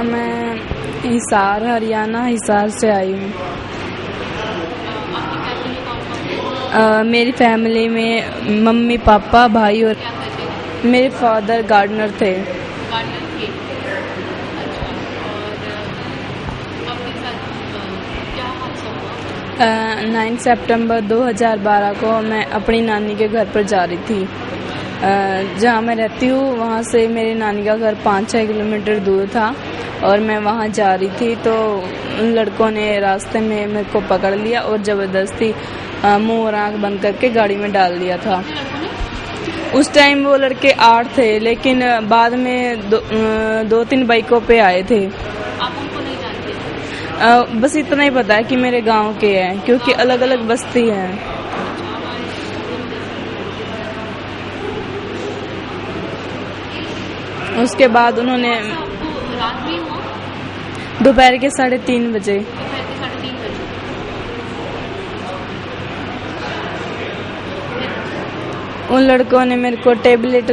मैं हिसार हरियाणा हिसार से आई हूँ। मेरी फैमिली में मम्मी पापा भाई और मेरे फादर गार्डनर थे। गार्डनर थे। अच्छा, और आपके साथ क्या हादसा हुआ? 9 सितंबर 2012 को मैं अपनी नानी के घर पर जा रही थी। जहाँ मैं रहती हूँ वहाँ से मेरी नानी का घर 5-6 किलोमीटर दूर था और मैं वहाँ जा रही थी तो उन लड़कों ने रास्ते में मेरे को पकड़ लिया और ज़बरदस्ती मुंह और आँख बंद करके गाड़ी में डाल दिया था। उस टाइम वो लड़के 8 थे, लेकिन बाद में 2-3 बाइकों पे आए थे। आप उनको नहीं जानते? बस इतना ही पता है कि मेरे गांव के हैं, क्योंकि अलग अलग बस्ती हैं। उसके बाद उन्होंने आपको रात में हुआ? दोपहर के 3:30 बजे। दोपहर के 3:30 बजे। उन लड़कों ने मेरे को टेबलेट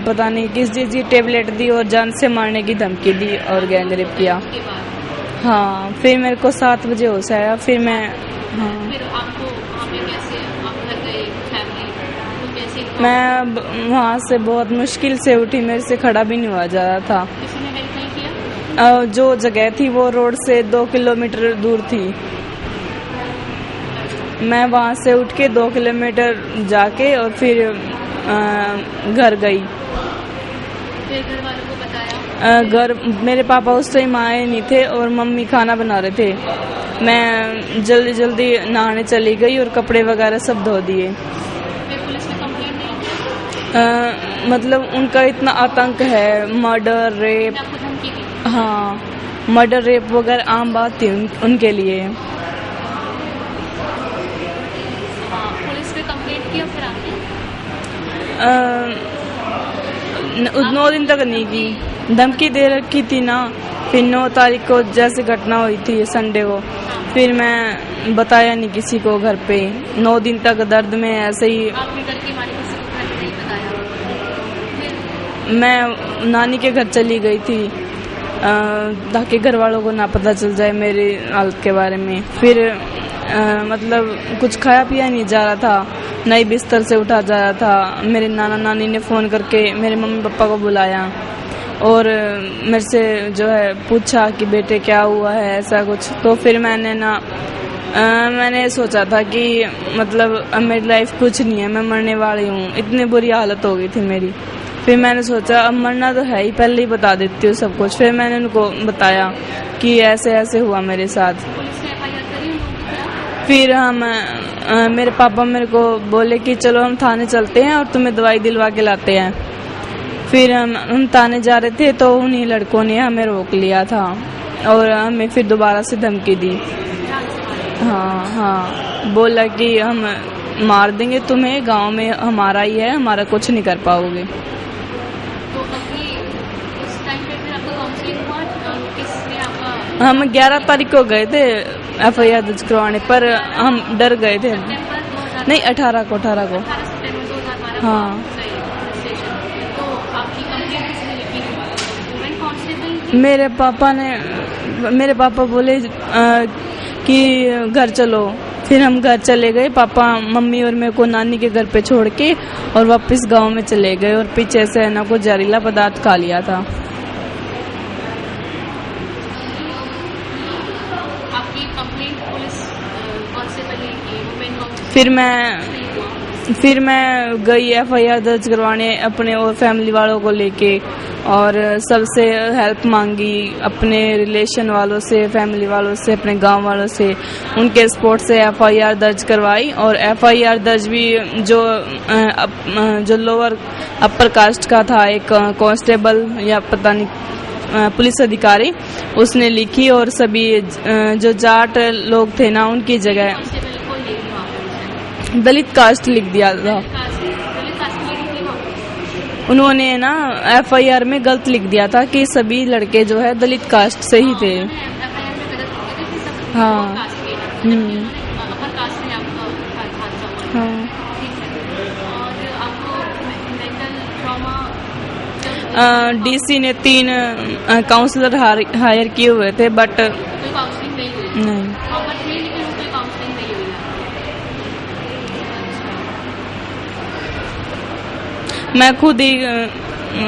पता नहीं किस चीज़ की टेबलेट दी और जान से मारने की धमकी दी और गैंग रेप किया। उसके बाद हाँ, फिर मेरे को 7 बजे होश आया। फिर मैं फिर आपको वहाँ पे कैसे आप घर गए? फैमिली तो कैसे? मैं वहाँ से बहुत मुश्किल से उठी, मेरे से खड़ा भी नहीं हुआ जा रहा था। किसी ने हेल्प नहीं किया? जो जगह थी वो रोड से 2 किलोमीटर दूर थी। मैं वहाँ से उठ के 2 किलोमीटर जाके और फिर घर गई। फिर घर वालों को बताया? घर मेरे पापा उस टाइम आए नहीं थे और मम्मी खाना बना रहे थे। मैं जल्दी जल्दी नहाने चली गई और कपड़े वगैरह सब धो दिए। फिर पुलिस में कंप्लेंट नहीं की? मतलब उनका इतना आतंक है, मर्डर रेप। आपको धमकी दी? हाँ, मर्डर रेप वगैरह आम बात थी उनके लिए। हाँ, पुलिस पे कंप्लेंट किया फिर आपने? 9 दिन तक नहीं की, धमकी दे रखी थी ना। फिर 9 तारीख को जैसे घटना हुई थी संडे को, फिर मैं बताया नहीं किसी को घर पे। 9 दिन तक दर्द में ऐसे ही। आपने डर की मारी किसी को घर पे नहीं बताया? फिर मैं नानी के घर चली गई थी ताकि घर वालों को ना पता चल जाए मेरी हालत के बारे में। फिर मतलब कुछ खाया पिया नहीं जा रहा था, नई बिस्तर से उठा जा रहा था। मेरे नाना नानी ने फ़ोन करके मेरे मम्मी पापा को बुलाया और मेरे से जो है पूछा कि बेटे क्या हुआ है, ऐसा कुछ। तो फिर मैंने सोचा था कि मतलब अब मेरी लाइफ कुछ नहीं है, मैं मरने वाली हूँ। इतनी बुरी हालत हो गई थी मेरी। फिर मैंने सोचा अब मरना तो है ही, पहले ही बता देती हूँ सब कुछ। फिर मैंने उनको बताया कि ऐसे ऐसे हुआ मेरे साथ। पुलिस ने एफआईआर करी उन लोगों की? फिर मेरे पापा मेरे को बोले कि चलो हम थाने चलते हैं और तुम्हें दवाई दिलवा के लाते हैं। फिर हम थाने जा रहे थे तो उन्हीं लड़कों ने हमें रोक लिया था और हमें फिर दोबारा से धमकी दी। हाँ, बोला कि हम मार देंगे तुम्हें, गांव में हमारा ही है, हमारा कुछ नहीं कर पाओगे। तो अभी उस टाइम पे फिर आपका काउंसलिंग हुआ? किसने आपका? हम 11 तारीख को गए थे एफआईआर दर्ज करवाने, पर हम डर गए थे। नहीं, 18 को। 18 सितंबर 2012 हाँ। स्टेशन। तो आपकी कंप्लेंट किसने लिखी? Women constable? मेरे पापा बोले कि घर चलो। फिर हम घर चले गए, पापा मम्मी और मेरे को नानी के घर पे छोड़ के और वापस गांव में चले गए और पीछे से ना कुछ जहरीला पदार्थ खा लिया था। आपकी कंप्लेंट पुलिस कांस्टेबल ने की? Women constable? फिर मैं गई एफआईआर दर्ज करवाने अपने और फैमिली वालों को लेके और सबसे हेल्प मांगी, अपने रिलेशन वालों से, फैमिली वालों से, अपने गांव वालों से। उनके सपोर्ट से एफआईआर दर्ज करवाई और एफआईआर दर्ज भी जो लोअर अपर कास्ट का था, एक कांस्टेबल या पता नहीं पुलिस अधिकारी, उसने लिखी और सभी जो जाट लोग थे ना उनकी जगह दलित कास्ट लिख दिया था। उन्होंने ना एफआईआर में गलत लिख दिया था कि सभी लड़के जो है दलित कास्ट से ही थे। हाँ। डीसी ने 3 काउंसलर हायर किए हुए थे, बट कोई काउंसलिंग नहीं हुई? नहीं। ऑफर थी लेकिन कोई काउंसलिंग नहीं हुई?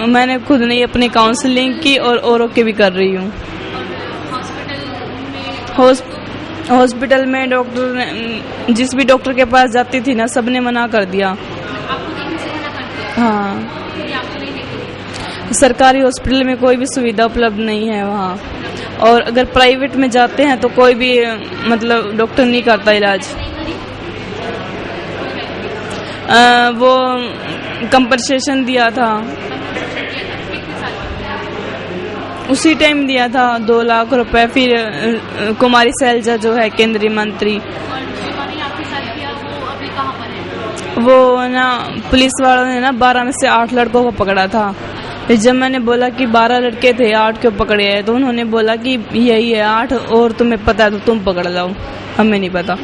मैंने खुद नहीं अपनी काउंसलिंग की और औरों की भी कर रही हूँ। हॉस्पिटल में डॉक्टर ने, जिस भी डॉक्टर के पास जाती थी ना, सबने मना कर दिया। आपको देखने से मना कर दिया? हाँ, ये आपको नहीं देखी? सरकारी हॉस्पिटल में कोई भी सुविधा उपलब्ध नहीं है वहाँ, और अगर प्राइवेट में जाते हैं तो कोई भी मतलब डॉक्टर नहीं करता इलाज। वो कंपनसेशन दिया था, उसी टाइम दिया था 2 लाख रुपए। फिर कुमारी सैलजा जो है केंद्रीय मंत्री, वो ना पुलिस वालों ने ना 12 में से 8 लड़कों को पकड़ा था। फिर जब मैंने बोला कि 12 लड़के थे, 8 क्यों पकड़े हैं, तो उन्होंने बोला कि यही है 8, और तुम्हें पता है तो तुम पकड़ लो, हमें नहीं पता।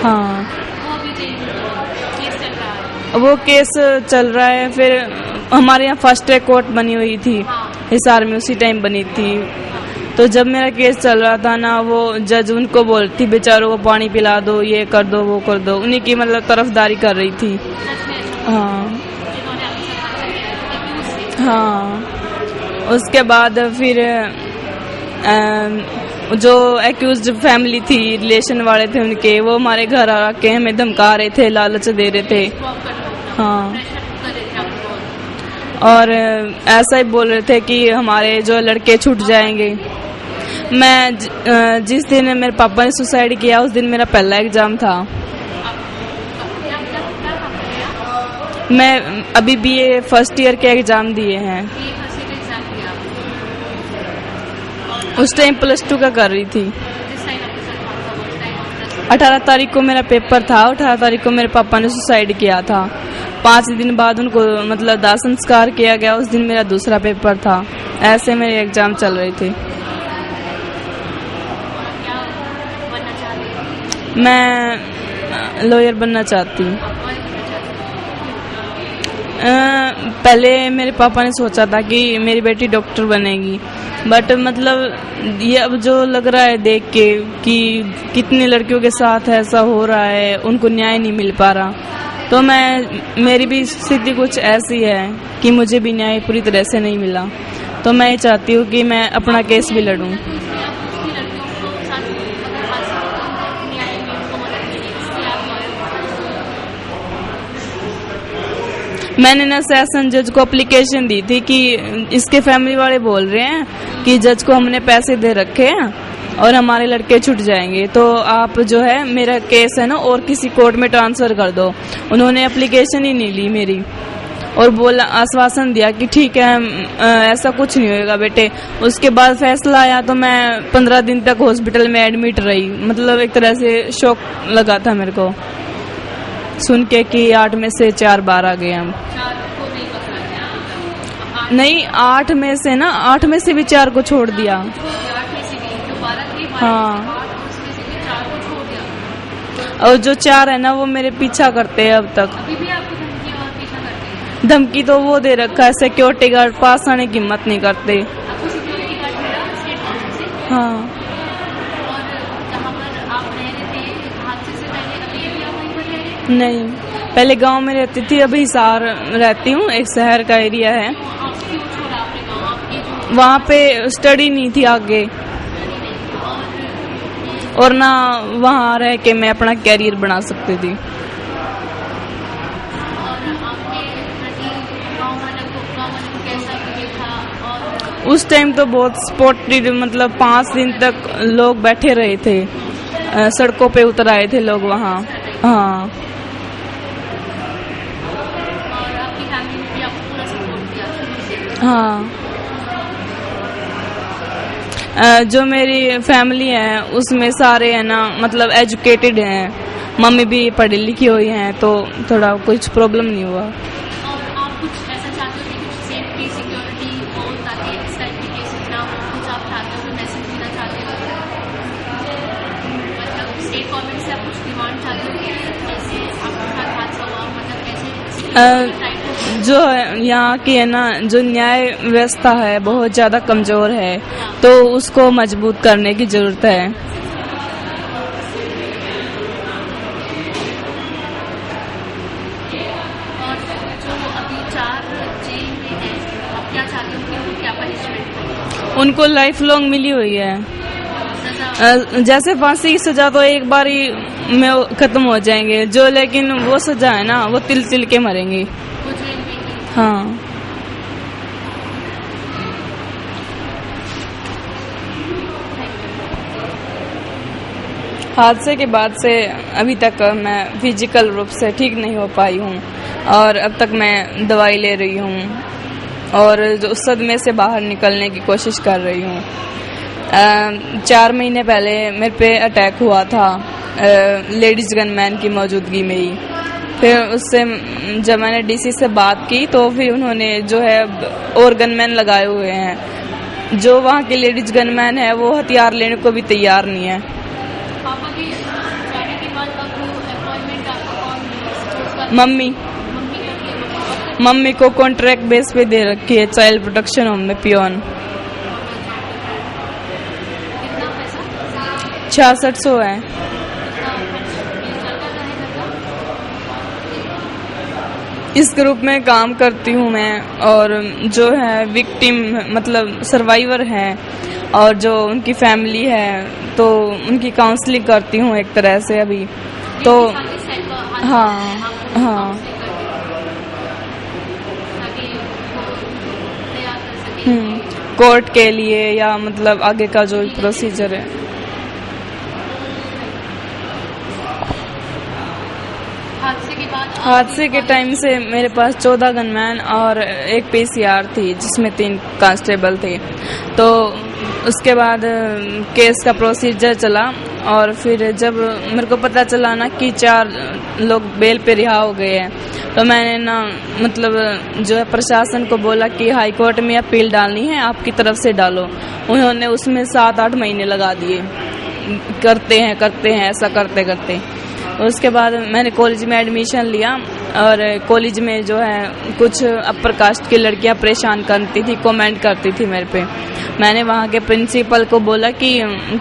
हाँ, वो केस चल रहा है। फिर हमारे यहाँ फर्स्ट ट्रैक कोर्ट बनी हुई थी हिसार में, उसी टाइम बनी थी। तो जब मेरा केस चल रहा था ना, वो जज उनको बोलती बेचारों को पानी पिला दो, ये कर दो, वो कर दो, उन्हीं की मतलब तरफदारी कर रही थी। हाँ हाँ। उसके बाद फिर जो एक्यूज्ड फैमिली थी, रिलेशन वाले थे उनके, वो हमारे घर आके हमें धमका रहे थे, लालच दे रहे थे। हाँ, और ऐसा ही बोल रहे थे कि हमारे जो लड़के छूट जाएंगे। मैं जिस दिन मेरे पापा ने सुसाइड किया, उस दिन मेरा पहला एग्जाम था। मैं अभी BA फर्स्ट ईयर के एग्जाम दिए हैं। उस टाइम +2 का कर रही थी। 18 तारीख को मेरा पेपर था, 18 तारीख को मेरे पापा ने सुसाइड किया था। 5 दिन बाद उनको मतलब दाह संस्कार किया गया, उस दिन मेरा दूसरा पेपर था। ऐसे मेरे एग्जाम चल रहे थे। मैं लॉयर बनना चाहती हूँ। पहले मेरे पापा ने सोचा था कि मेरी बेटी डॉक्टर बनेगी, बट मतलब ये अब जो लग रहा है देख के कि कितनी लड़कियों के साथ ऐसा हो रहा है, उनको न्याय नहीं मिल पा रहा, तो मेरी भी स्थिति कुछ ऐसी है कि मुझे भी न्याय पूरी तरह से नहीं मिला। तो मैं ये चाहती हूँ कि मैं अपना केस भी लड़ूं। मैंने ना सेशन जज को एप्लीकेशन दी थी कि इसके फैमिली वाले बोल रहे हैं कि जज को हमने पैसे दे रखे हैं और हमारे लड़के छूट जाएंगे, तो आप जो है मेरा केस है ना और किसी कोर्ट में ट्रांसफर कर दो। उन्होंने एप्लीकेशन ही नहीं ली मेरी, और बोला, आश्वासन दिया कि ठीक है ऐसा कुछ नहीं होएगा बेटे। उसके बाद फैसला आया तो मैं 15 दिन तक हॉस्पिटल में एडमिट रही। मतलब एक तरह से शौक लगा था मेरे को सुन के कि 8 में से 4 बार आ गए हम। नहीं, 8 में से ना, 8 में से भी 4 को छोड़ दिया। हाँ, और जो 4 है ना वो मेरे पीछा करते हैं अब तक। धमकी तो वो दे रखा है, सिक्योरिटी गार्ड पास आने की हिम्मत नहीं करते। हाँ, नहीं, पहले गांव में रहती थी, अभी हिसार रहती हूँ, एक शहर का एरिया है। वहाँ पे स्टडी नहीं थी आगे, और ना वहाँ रह के मैं अपना कैरियर बना सकती थी। उस टाइम तो बहुत सपोर्टिव, मतलब 5 दिन तक लोग बैठे रहे थे, सड़कों पे उतर आए थे लोग वहाँ। हाँ, हाँ, जो मेरी फैमिली है उसमें सारे है ना मतलब एजुकेटेड हैं, मम्मी भी पढ़ी लिखी हुई हैं, तो थोड़ा कुछ प्रॉब्लम नहीं हुआ। आप कुछ ऐसा चाहते हो कि सेफ्टी सिक्योरिटी हो ताकि इस टाइप के केसेस ना हो, कुछ आप चाहते हो, मैसेज देना चाहते हो, मतलब स्टेट गवर्नमेंट से आप कुछ डिमांड चाहते हो कि जैसे आपके साथ हादसा हुआ, मतलब कैसे जो यहाँ की है ना, जो न्याय व्यवस्था है बहुत ज़्यादा कमज़ोर है, तो उसको मजबूत करने की ज़रूरत है। और जो अभी 4 जेल में हैं, आप क्या चाहते हो कि उनको क्या पनिशमेंट हो? उनको लाइफ लॉन्ग मिली हुई है। सजा जैसे फांसी की सजा तो एक बार ही में खत्म हो जाएंगे, जो लेकिन वो सजा है ना, वो तिल तिल के मरेंगे। वो जेल में ही। हाँ। हादसे के बाद से अभी तक मैं फिजिकल रूप से ठीक नहीं हो पाई हूँ, और अब तक मैं दवाई ले रही हूँ और जो उस सदमे से बाहर निकलने की कोशिश कर रही हूँ। 4 महीने पहले मेरे पे अटैक हुआ था लेडीज गनमैन की मौजूदगी में ही। फिर उससे जब मैंने डीसी से बात की तो फिर उन्होंने जो है और गनमैन लगाए हुए हैं। जो वहाँ के लेडीज गनमैन है वो हथियार लेने को भी तैयार नहीं है। पापा के जाने के बाद अब एम्प्लॉयमेंट आपका कौन सपोर्ट कर? मम्मी मम्मी करती है। मम्मी को कॉन्ट्रैक्ट बेस पे दे रखी है चाइल्ड प्रोटेक्शन होम में पियोन। कितना पैसा? 6600 है। इस ग्रुप में काम करती हूँ मैं, और जो है विक्टिम मतलब सर्वाइवर है और जो उनकी फैमिली है तो उनकी काउंसलिंग करती हूँ एक तरह से अभी तो। हाँ हाँ। कोर्ट के लिए या मतलब आगे का जो प्रोसीजर है। हादसे के टाइम से मेरे पास 14 गनमैन और एक पीसीआर थी जिसमें 3 कांस्टेबल थे। तो उसके बाद केस का प्रोसीजर चला, और फिर जब मेरे को पता चला ना कि 4 लोग बेल पे रिहा हो गए हैं, तो मैंने ना मतलब जो है प्रशासन को बोला कि हाई कोर्ट में अपील डालनी है, आपकी तरफ से डालो। उन्होंने उसमें 7-8 महीने लगा दिए, करते हैं ऐसा करते करते। उसके बाद मैंने कॉलेज में एडमिशन लिया, और कॉलेज में जो है कुछ अपर कास्ट की लड़कियां परेशान करती थी, कमेंट करती थी मेरे पे। मैंने वहाँ के प्रिंसिपल को बोला कि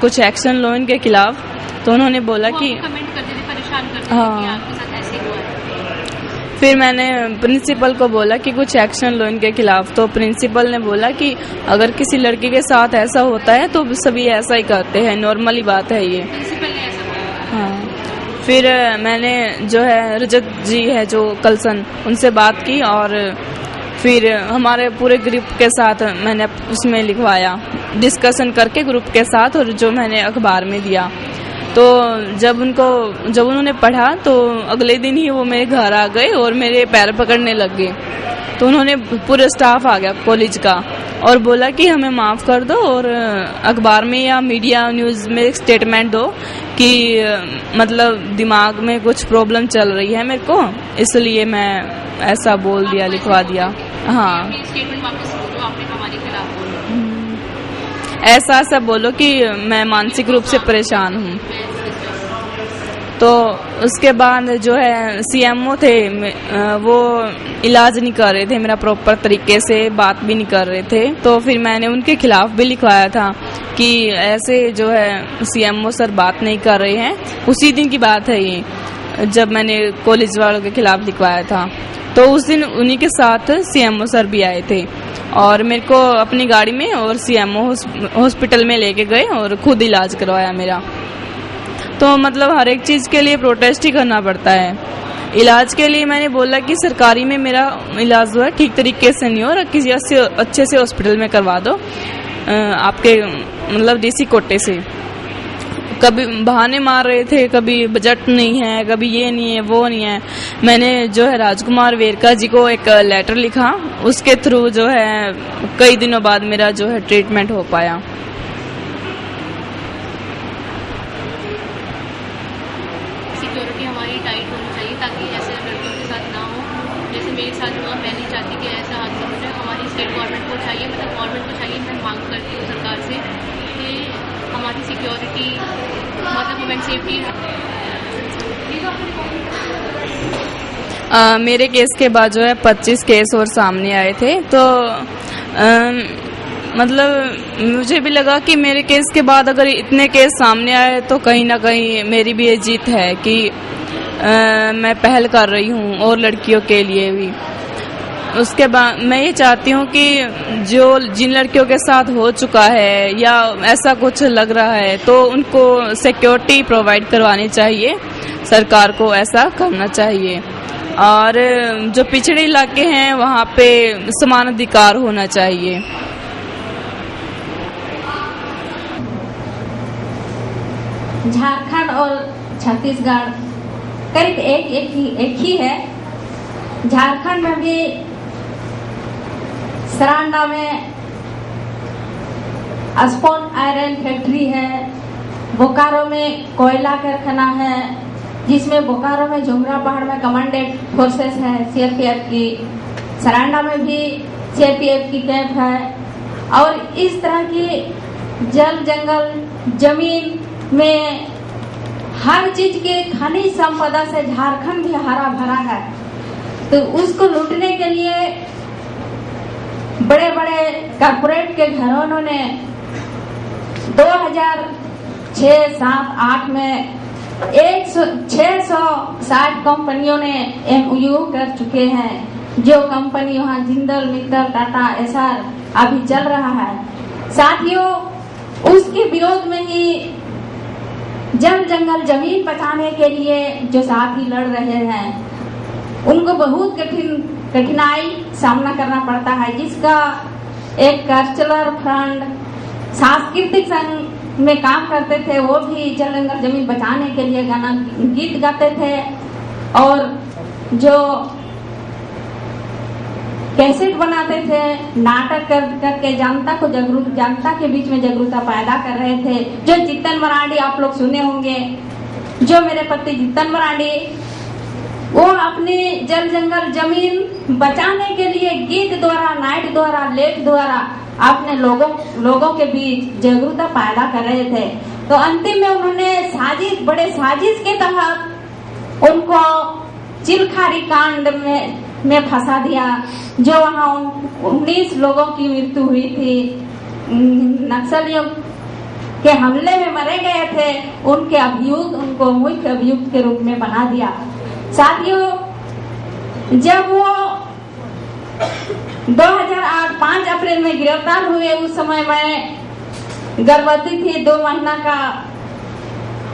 कुछ एक्शन लो इनके खिलाफ, तो उन्होंने बोला कि कमेंट करते थे, परेशान करते थे हाँ। कि आपके साथ ऐसे हुआ है। फिर मैंने प्रिंसिपल को बोला कि कुछ एक्शन लो इनके खिलाफ, तो प्रिंसिपल ने बोला कि अगर किसी लड़की के साथ ऐसा होता है तो सभी ऐसा ही करते हैं, नॉर्मली बात है ये। प्रिंसिपल ने ऐसा बोला। हाँ। फिर मैंने जो है रजत जी है जो कलसन, उनसे बात की, और फिर हमारे पूरे ग्रुप के साथ मैंने उसमें लिखवाया, डिस्कशन करके ग्रुप के साथ, और जो मैंने अखबार में दिया। तो जब उन्होंने पढ़ा तो अगले दिन ही वो मेरे घर आ गए और मेरे पैर पकड़ने लग गए। तो उन्होंने पूरा स्टाफ आ गया कॉलेज का और बोला कि हमें माफ़ कर दो, और अखबार में या मीडिया न्यूज़ में एक स्टेटमेंट दो कि मतलब दिमाग में कुछ प्रॉब्लम चल रही है मेरे को, इसलिए मैं ऐसा बोल दिया, लिखवा दिया। हाँ, स्टेटमेंट वापस जो आपने हमारे खिलाफ बोला, ऐसा बोलो कि मैं मानसिक रूप से परेशान हूँ। तो उसके बाद जो है सीएमओ थे, वो इलाज नहीं कर रहे थे मेरा प्रॉपर तरीके से, बात भी नहीं कर रहे थे। तो फिर मैंने उनके खिलाफ भी लिखवाया था कि ऐसे जो है सीएमओ सर बात नहीं कर रहे हैं। उसी दिन की बात है ये, जब मैंने कॉलेज वालों के खिलाफ लिखवाया था। तो उस दिन उन्हीं के साथ सीएमओ सर भी आए थे और मेरे को अपनी गाड़ी में और सीएमओ हॉस्पिटल में लेके गए और खुद इलाज करवाया मेरा। तो मतलब हर एक चीज़ के लिए प्रोटेस्ट ही करना पड़ता है। इलाज के लिए मैंने बोला कि सरकारी में मेरा इलाज जो है ठीक तरीके से नहीं हो रहा, किसी अच्छे से हॉस्पिटल में करवा दो, आपके मतलब डीसी कोटे से। कभी बहाने मार रहे थे, कभी बजट नहीं है, कभी ये नहीं है, वो नहीं है। मैंने जो है राजकुमार वेरका जी को एक लेटर लिखा, उसके थ्रू जो है कई दिनों बाद मेरा जो है ट्रीटमेंट हो पाया। सिक्योरिटी हमारी टाइट होनी चाहिए ताकि ऐसे लड़कियों के साथ ना हो, जैसे मेरे साथ हुआ। मैं नहीं चाहती कि ऐसा हादसा हो जाए। हमारी स्टेट गवर्नमेंट को चाहिए, मतलब गवर्नमेंट को चाहिए, मैं मांग करती हूँ सरकार से कि हमारी सिक्योरिटी मतलब वुमेन सेफ्टी। मेरे केस के बाद जो है 25 केस और सामने आए थे, तो मतलब मुझे भी लगा कि मेरे केस के बाद अगर इतने केस सामने आए तो कहीं ना कहीं मेरी भी ये जीत है कि मैं पहल कर रही हूँ और लड़कियों के लिए भी। उसके बाद मैं ये चाहती हूँ कि जिन लड़कियों के साथ हो चुका है या ऐसा कुछ लग रहा है तो उनको सिक्योरिटी प्रोवाइड करवानी चाहिए, सरकार को ऐसा करना चाहिए। और जो पिछड़े इलाके हैं वहाँ पे समान अधिकार होना चाहिए। झारखंड और छत्तीसगढ़ करीब एक ही है। झारखंड में भी सरांडा में स्पॉट आयरन फैक्ट्री है, बोकारो में कोयला कारखाना है, जिसमें बोकारो में झुमरा पहाड़ में कमांडेंट फोर्सेस है सीआरपीएफ की, सरांडा में भी सीआरपीएफ की कैंप है। और इस तरह की जल जंगल जमीन में हर चीज के खनिज संपदा से झारखंड भी हरा भरा है। तो उसको लूटने के लिए बड़े बड़े कॉर्पोरेट के घरों ने 2006, 7, 8 में 660 कंपनियों ने MOU कर चुके हैं। जो कंपनी वहाँ जिंदल, मित्तल, टाटा, एसआर अभी चल रहा है। साथियों, उसके विरोध में ही जल जंगल जमीन बचाने के लिए जो साथी लड़ रहे हैं उनको बहुत कठिनाई सामना करना पड़ता है, जिसका एक कल्चरल फ्रंट सांस्कृतिक संघ में काम करते थे, वो भी जल जंगल जमीन बचाने के लिए गाना गीत गाते थे और जो कैसेट बनाते थे, नाटक करके जनता के बीच में जागरूकता पैदा कर रहे थे। जो जितन मरांडी आप लोग सुने होंगे, जो मेरे पति जितन मरांडी, वो अपनी जल जंगल जमीन बचाने के लिए गीत द्वारा, नाइट द्वारा, लेख द्वारा अपने लोगों के बीच जागरूकता पैदा कर रहे थे। तो अंतिम में उन्होंने बड़े साजिश के तहत उनको चिलखारी कांड में फंसा दिया, जो वहाँ 19 लोगों की मृत्यु हुई थी। नक्सलियों के हमले में मरे गए थे, उनको मुख्य अभियुक्त के रूप में बना दिया। साथियों, जब वो 2008 5 अप्रैल में गिरफ्तार हुए, उस समय मैं गर्भवती थी 2 महीना का,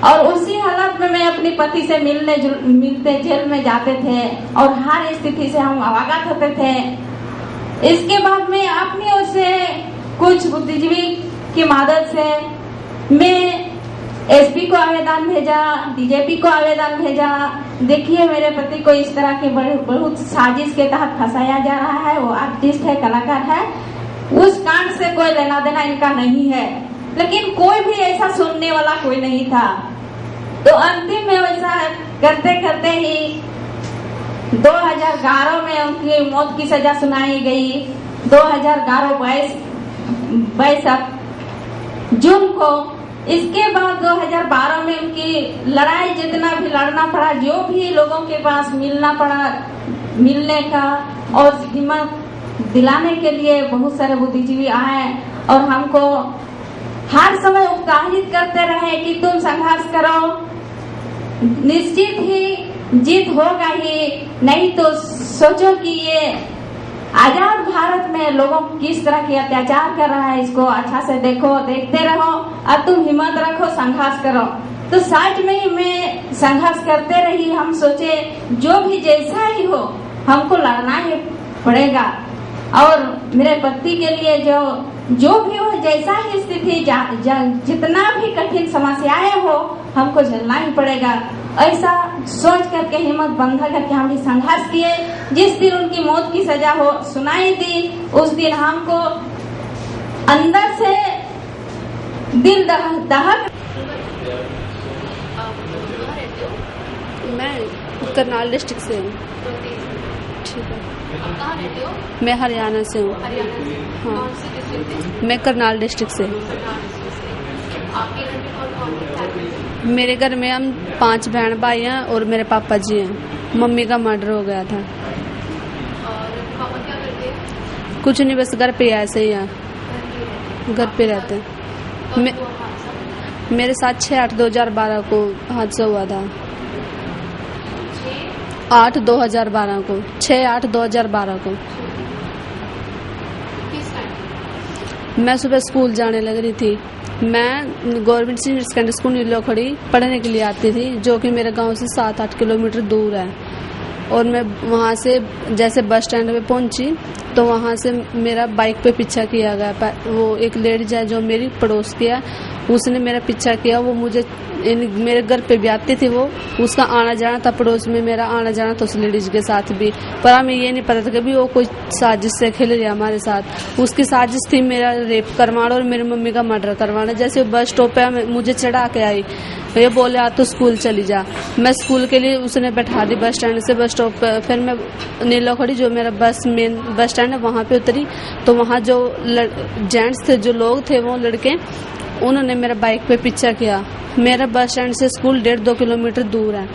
और उसी हालत में मैं अपने पति से मिलते जेल में जाते थे और हर स्थिति से हम अवगत होते थे। इसके बाद में अपनी ओर से कुछ बुद्धिजीवी की मदद से मैं एसपी को आवेदन भेजा, डीजीपी को आवेदन भेजा। देखिए, मेरे पति को इस तरह के बहुत साजिश के तहत फंसाया जा रहा है। वो आर्टिस्ट है, कलाकार है, उस कांड से कोई लेना देना इनका नहीं है। लेकिन कोई भी ऐसा सुनने वाला कोई नहीं था। तो अंतिम में वैसा करते करते ही 2011 में उनकी मौत की सजा सुनाई गई। 2011 22 जून को। इसके बाद 2012 में उनकी लड़ाई जितना भी लड़ना पड़ा, जो भी लोगों के पास मिलना पड़ा, मिलने का और हिम्मत दिलाने के लिए बहुत सारे बुद्धिजीवी आए और हमको हर समय उत्साहित करते रहे कि तुम संघर्ष करो, निश्चित ही जीत होगा ही। नहीं तो सोचो कि ये आजाद भारत में लोगों को किस तरह के अत्याचार कर रहा है, इसको अच्छा से देखते रहो और तुम हिम्मत रखो, संघर्ष करो। तो सच में ही मैं संघर्ष करते रही। हम सोचे जो भी जैसा ही हो हमको लड़ना ही पड़ेगा और मेरे पति के लिए जो भी हो, जैसा ही स्थिति, जितना भी कठिन समस्याएं हो, हमको झेलना ही पड़ेगा। ऐसा सोच करके हिम्मत बंधा करके हम भी संघर्ष किए। जिस दिन उनकी मौत की सजा सुनाई दी, उस दिन हमको अंदर से दिल दहक। मैं करनाल डिस्ट्रिक्ट से हूँ। ठीक है। कहाँ रहते हो? मैं हरियाणा से हूँ। हाँ, मैं करनाल डिस्ट्रिक्ट से। आपके घर में कौन कौन है? मेरे घर में हम 5 बहन भाई हैं और मेरे पापा जी हैं। मम्मी का मर्डर हो गया था। और पापा क्या करते हैं? कुछ नहीं, बस घर पे ऐसे ही हैं, घर पे रहते हैं। कब हुआ हादसा? मेरे साथ 6/8/2012 को हादसा हुआ था। 6/8/2012 को 6/8/2012 को किस टाइम? मैं सुबह स्कूल जाने लग रही थी। मैं government senior secondary school Nilokheri पढ़ने के लिए आती थी, जो कि मेरे गांव से 7-8 किलोमीटर दूर है। और मैं वहां से जैसे बस स्टैंड पे पहुंची तो वहां से मेरा बाइक पे पीछा किया गया। वो एक लेडीज है जो मेरी पड़ोस की है, उसने मेरा पीछा किया। वो मुझे मेरे घर पे भी आती थी, वो उसका आना जाना था, पड़ोस में मेरा आना जाना था उस लेडीज के साथ भी। पर हमें ये नहीं पता था कि भी वो कोई साजिश से खेल रही है हमारे साथ। उसकी साजिश थी मेरा रेप करवाना और मेरी मम्मी का मर्डर करवाना। जैसे बस स्टॉप पे मुझे चढ़ा के आई, ये बोले आ तो स्कूल चली जा। मैं स्कूल के लिए उसने बैठा दी बस स्टैंड से बस स्टॉप पे। फिर मैं नीलोखड़ी जो मेरा मेन बस स्टैंड है वहाँ पे उतरी, तो वहाँ जो जेंट्स थे, जो लोग थे, वो लड़के, उन्होंने मेरा बाइक पे पीछा किया। मेरा बस स्टैंड से स्कूल 1.5-2 किलोमीटर दूर है।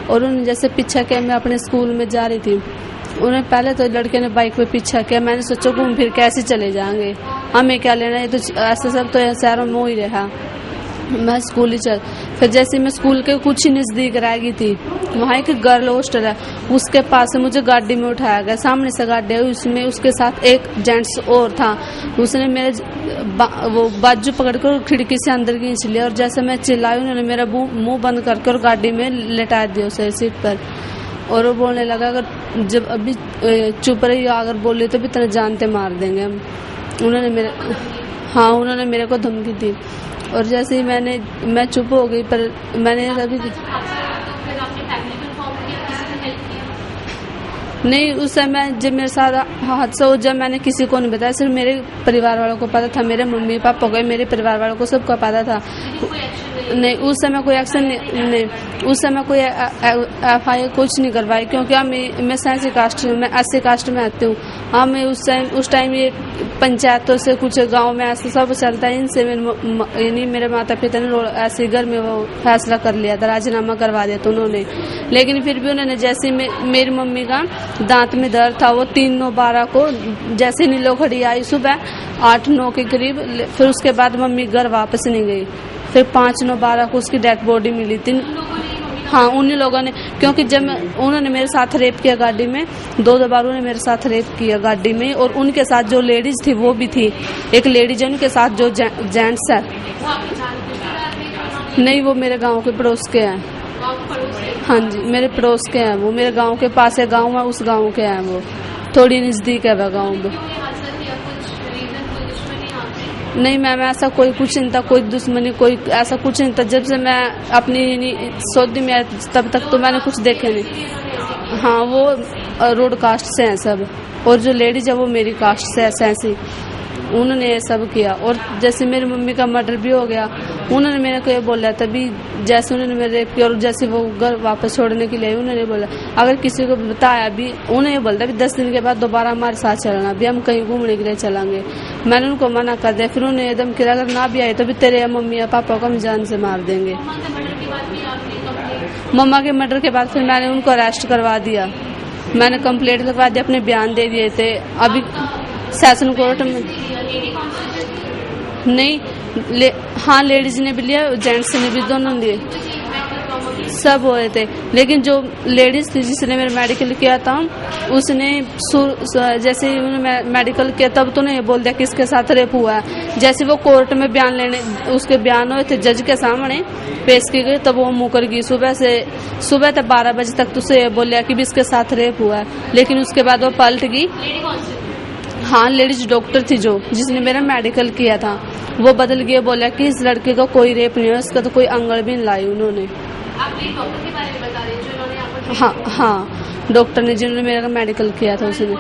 और उन्होंने जैसे पीछा किया, मैं अपने स्कूल में जा रही थी, उन्हें पहले तो लड़के ने बाइक पे पीछा किया। मैंने सोचा घूम फिर कैसे चले जाएंगे, हमें क्या लेना, ये तो ऐसा सब तो शहरों में हो ही रहा। मैं स्कूल ही चल, फिर जैसे मैं स्कूल के कुछ ही नज़दीक रह गई थी, वहाँ एक गर्ल हॉस्टल है, उसके पास से मुझे गाड़ी में उठाया गया। सामने से गाड़ी आई, उसमें उसके साथ एक जेंट्स और था। उसने मेरे वो बाजू पकड़कर खिड़की से अंदर खींच लिया और जैसे मैं चिल्लाई, उन्होंने मेरा मुंह बंद करके और गाड़ी में लेटा दिया उसे सीट पर। और वो बोलने लगा, अगर जब अभी चुप रही, अगर बोली तो भी तेरे जानते मार देंगे हम। उन्होंने मेरे को धमकी दी। और जैसे ही मैं चुप हो गई, पर मैंने अभी नहीं, उस समय जब मेरे साथ हादसा हो, जब मैंने किसी को नहीं बताया, सिर्फ मेरे परिवार वालों को पता था, मेरे मम्मी पापा को, मेरे परिवार वालों को सबको पता था। नहीं, उस समय कोई एक्शन नहीं, उस समय कोई FIR कुछ नहीं करवाई, क्योंकि मैं SC कास्ट, मैं SC कास्ट में आती हूँ। हाँ, मैं उस टाइम ये पंचायतों से कुछ गांव में ऐसा सब चलता है, इनसे यानी मेरे माता पिता ने ऐसे घर में वो फैसला कर लिया था, राजीनामा करवा दिया था उन्होंने। लेकिन फिर भी उन्होंने, जैसे मेरी मम्मी का दांत में दर्द था, वो 3/9/12 को जैसे नीलोखड़ी आई सुबह 8-9 के करीब, फिर उसके बाद मम्मी घर वापस नहीं गई। फिर 5/9/12 को उसकी डेड बॉडी मिली थी। हाँ, उन्हीं लोगों ने, क्योंकि जब उन्होंने मेरे साथ रेप किया गाड़ी में, 2 बार उन्होंने मेरे साथ रेप किया गाड़ी में। और उनके साथ जो लेडीज थी वो भी थी, एक लेडीज है उनके साथ जो जेंट्स है। नहीं, वो मेरे गांव के पड़ोस के हैं। हाँ जी, मेरे पड़ोस के हैं, वो मेरे गांव के पास है, गांव है, उस गांव के हैं, वो थोड़ी नजदीक है वह गाँव में। नहीं मैम, ऐसा कोई कुछ नहीं था, कोई दुश्मनी, कोई ऐसा कुछ नहीं था। जब से मैं अपनी सऊदी में आई तब तक तो मैंने कुछ देखे नहीं। हाँ, वो रोड कास्ट से हैं सब, और जो लेडीज है वो मेरी कास्ट से है, सैंसी। उन्होंने ये सब किया। और जैसे मेरी मम्मी का मर्डर भी हो गया, उन्होंने मेरे को ये बोला, तभी जैसे उन्होंने मेरे रेप किया और जैसे वो घर वापस छोड़ने के लिए उन्होंने बोला, अगर किसी को बताया भी, उन्हें ये बोलता भी 10 दिन के बाद दोबारा हमारे साथ चलना, अभी हम कहीं घूमने के लिए चलेंगे। मैंने उनको मना कर दिया। फिर उन्होंने एकदम किया, अगर ना भी आए तो भी तेरे मम्मी या पापा को हम जान से मार देंगे। मम्मा के मर्डर के बाद फिर मैंने उनको अरेस्ट करवा दिया, मैंने कंप्लेंट करवा दिया, अपने बयान दे दिए थे। अभी सेशन कोर्ट में नहीं, हाँ लेडीज ने भी लिया, जेंट्स ने भी, दोनों लिए सब हुए थे। लेकिन जो लेडीज थी जिसने मेरा मेडिकल किया था, उसने जैसे ही उन्होंने मेडिकल किया तब तो नहीं बोल दिया कि इसके साथ रेप हुआ है। जैसे वो कोर्ट में बयान लेने, उसके बयान हुए थे जज के सामने पेश किए गए, तब वो मुकर गई। सुबह तक 12 बजे तक तो उसे बोलिया कि भी इसके साथ रेप हुआ है, लेकिन उसके बाद वो पलट गई। हाँ, लेडीज डॉक्टर थी जो जिसने मेरा मेडिकल किया था, वो बदल गया, बोला कि इस लड़के का कोई रेप नहीं है, उसका तो कोई अंगड़ भी नहीं लाई उन्होंने। आप डॉक्टर के बारे में बता रहे हैं जिन्होंने आपको? हाँ, डॉक्टर ने जिन्होंने मेरा मेडिकल किया था उसने।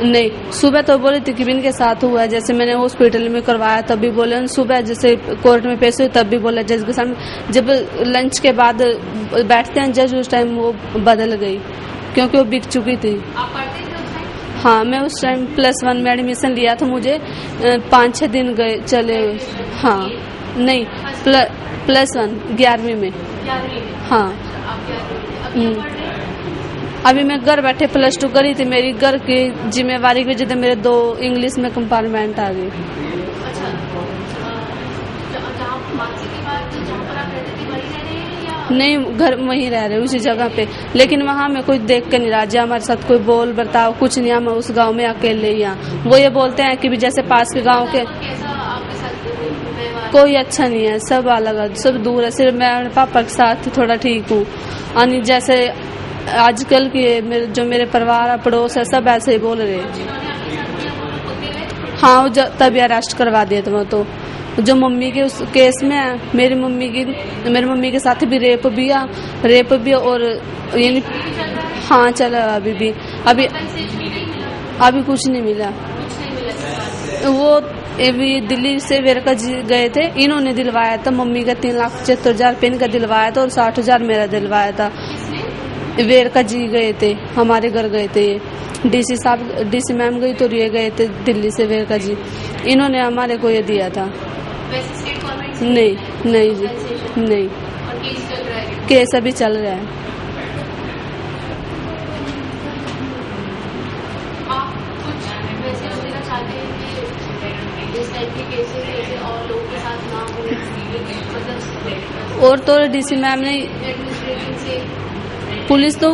नहीं, सुबह तो बोले थे कि भी इनके साथ हुआ है, जैसे मैंने हॉस्पिटल में करवाया तब भी बोले, सुबह जैसे कोर्ट में पेश हुई तब भी बोला जज के सामने। जब लंच के बाद बैठते हैं जज, उस टाइम वो बदल गई क्योंकि वो बिक चुकी थी। हाँ, मैं उस टाइम +1 में एडमिशन लिया था, मुझे 5-6 दिन गए चले। हाँ, नहीं +1 11वीं में। हाँ, अभी मैं घर बैठे +2 करी थी, मेरी घर की जिम्मेवारी की वजह से मेरे 2 इंग्लिश में कंपार्टमेंट आ गई। अच्छा, जहाँ मानसी के बाद जहाँ पर आप रहते थे वहीं रह रहे हैं या नहीं, घर वहीं रह रहे उसी जगह पे, लेकिन वहाँ में कोई देख के नहीं राजा, हमारे साथ कोई बोल बर्ताव कुछ नहीं। हम उस गांव में अकेले ही हैं। वो ये बोलते हैं कि भी जैसे पास के गांव के कैसा आपके साथ व्यवहार? कोई अच्छा नहीं है, सब अलग सब दूर है। सिर्फ मैं अपने पापा के साथ थोड़ा ठीक हूँ। और जैसे आजकल के जो मेरे परिवार पड़ोस है सब ऐसे ही बोल रहे हैं। जिन्होंने आपके साथ किया वो लोग होते हुए हाँ, तभी अरेस्ट करवा दिया था वो। तो जो मम्मी के उस केस में है, मेरी मम्मी के साथ भी रेप भी और यानी हाँ चल रहा अभी अभी कुछ नहीं मिला। वो अभी दिल्ली से वेरका गए थे, इन्होंने दिलवाया था। मम्मी का 3,75,000 पेन का दिलवाया था और 60,000 मेरा दिलवाया था। वेरका जी गए थे, हमारे घर गए थे। डीसी मैम गई तो ये गए थे दिल्ली से वेरका जी, इन्होंने हमारे को ये दिया था। वैसे स्टेट गवर्नमेंट नहीं जी, नहीं। और केस चल रहा है? केस अभी चल रहा है। आप कुछ वैसे बोलना चाहते हैं कि इस टाइप के केसेस ऐसे और लोगों के साथ ना हो, मतलब और तो डीसी मैम ने एडमिनिस्ट्रेशन से पुलिस तो